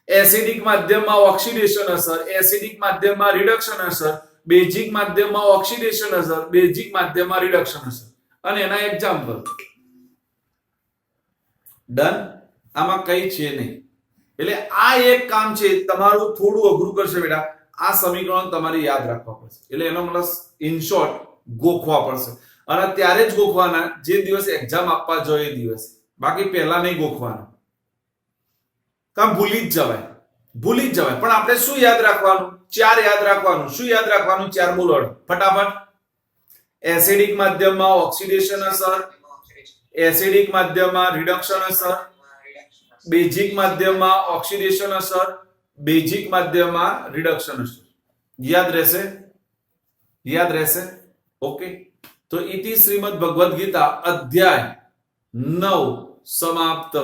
એસિડિક માધ્યમમાં ઓક્સિડેશન અસર એસિડિક માધ્યમમાં રિડક્શન અસર બેઝિક માધ્યમમાં ઓક્સિડેશન અસર બેઝિક માધ્યમમાં રિડક્શન અસર અને એના એક્ઝામ્પલ ડન. આમાં કઈ છે નહીં એટલે આ એક કામ છે તમારું થોડું અઘરું કરશે બેટા આ સમીકરણ તમારે યાદ રાખવા પડશે એટલે એનો મતલબ ઇન શોર્ટ ગોખવા પડશે અને ત્યારે જ ગોખવાના જે દિવસે એક્ઝામ આપવા જોઈએ એ દિવસે બાકી પહેલા નહીં ગોખવાના કામ ભૂલી જ જવાય પણ આપણે શું યાદ રાખવાનું? 4 યાદ રાખવાનું. શું યાદ રાખવાનું? 4 બોલો ફટાફટ. એસિડિક માધ્યમમાં ઓક્સિડેશન અસર, એસિડિક માધ્યમમાં રિડક્શન અસર, બેઝિક માધ્યમમાં ઓક્સિડેશન અસર, બેઝિક માધ્યમમાં રિડક્શન અસર. યાદ રહેશે? ઓકે. તો ઇતિ શ્રીમદ ભગવદ ગીતા અધ્યાય 9 સમાપ્ત.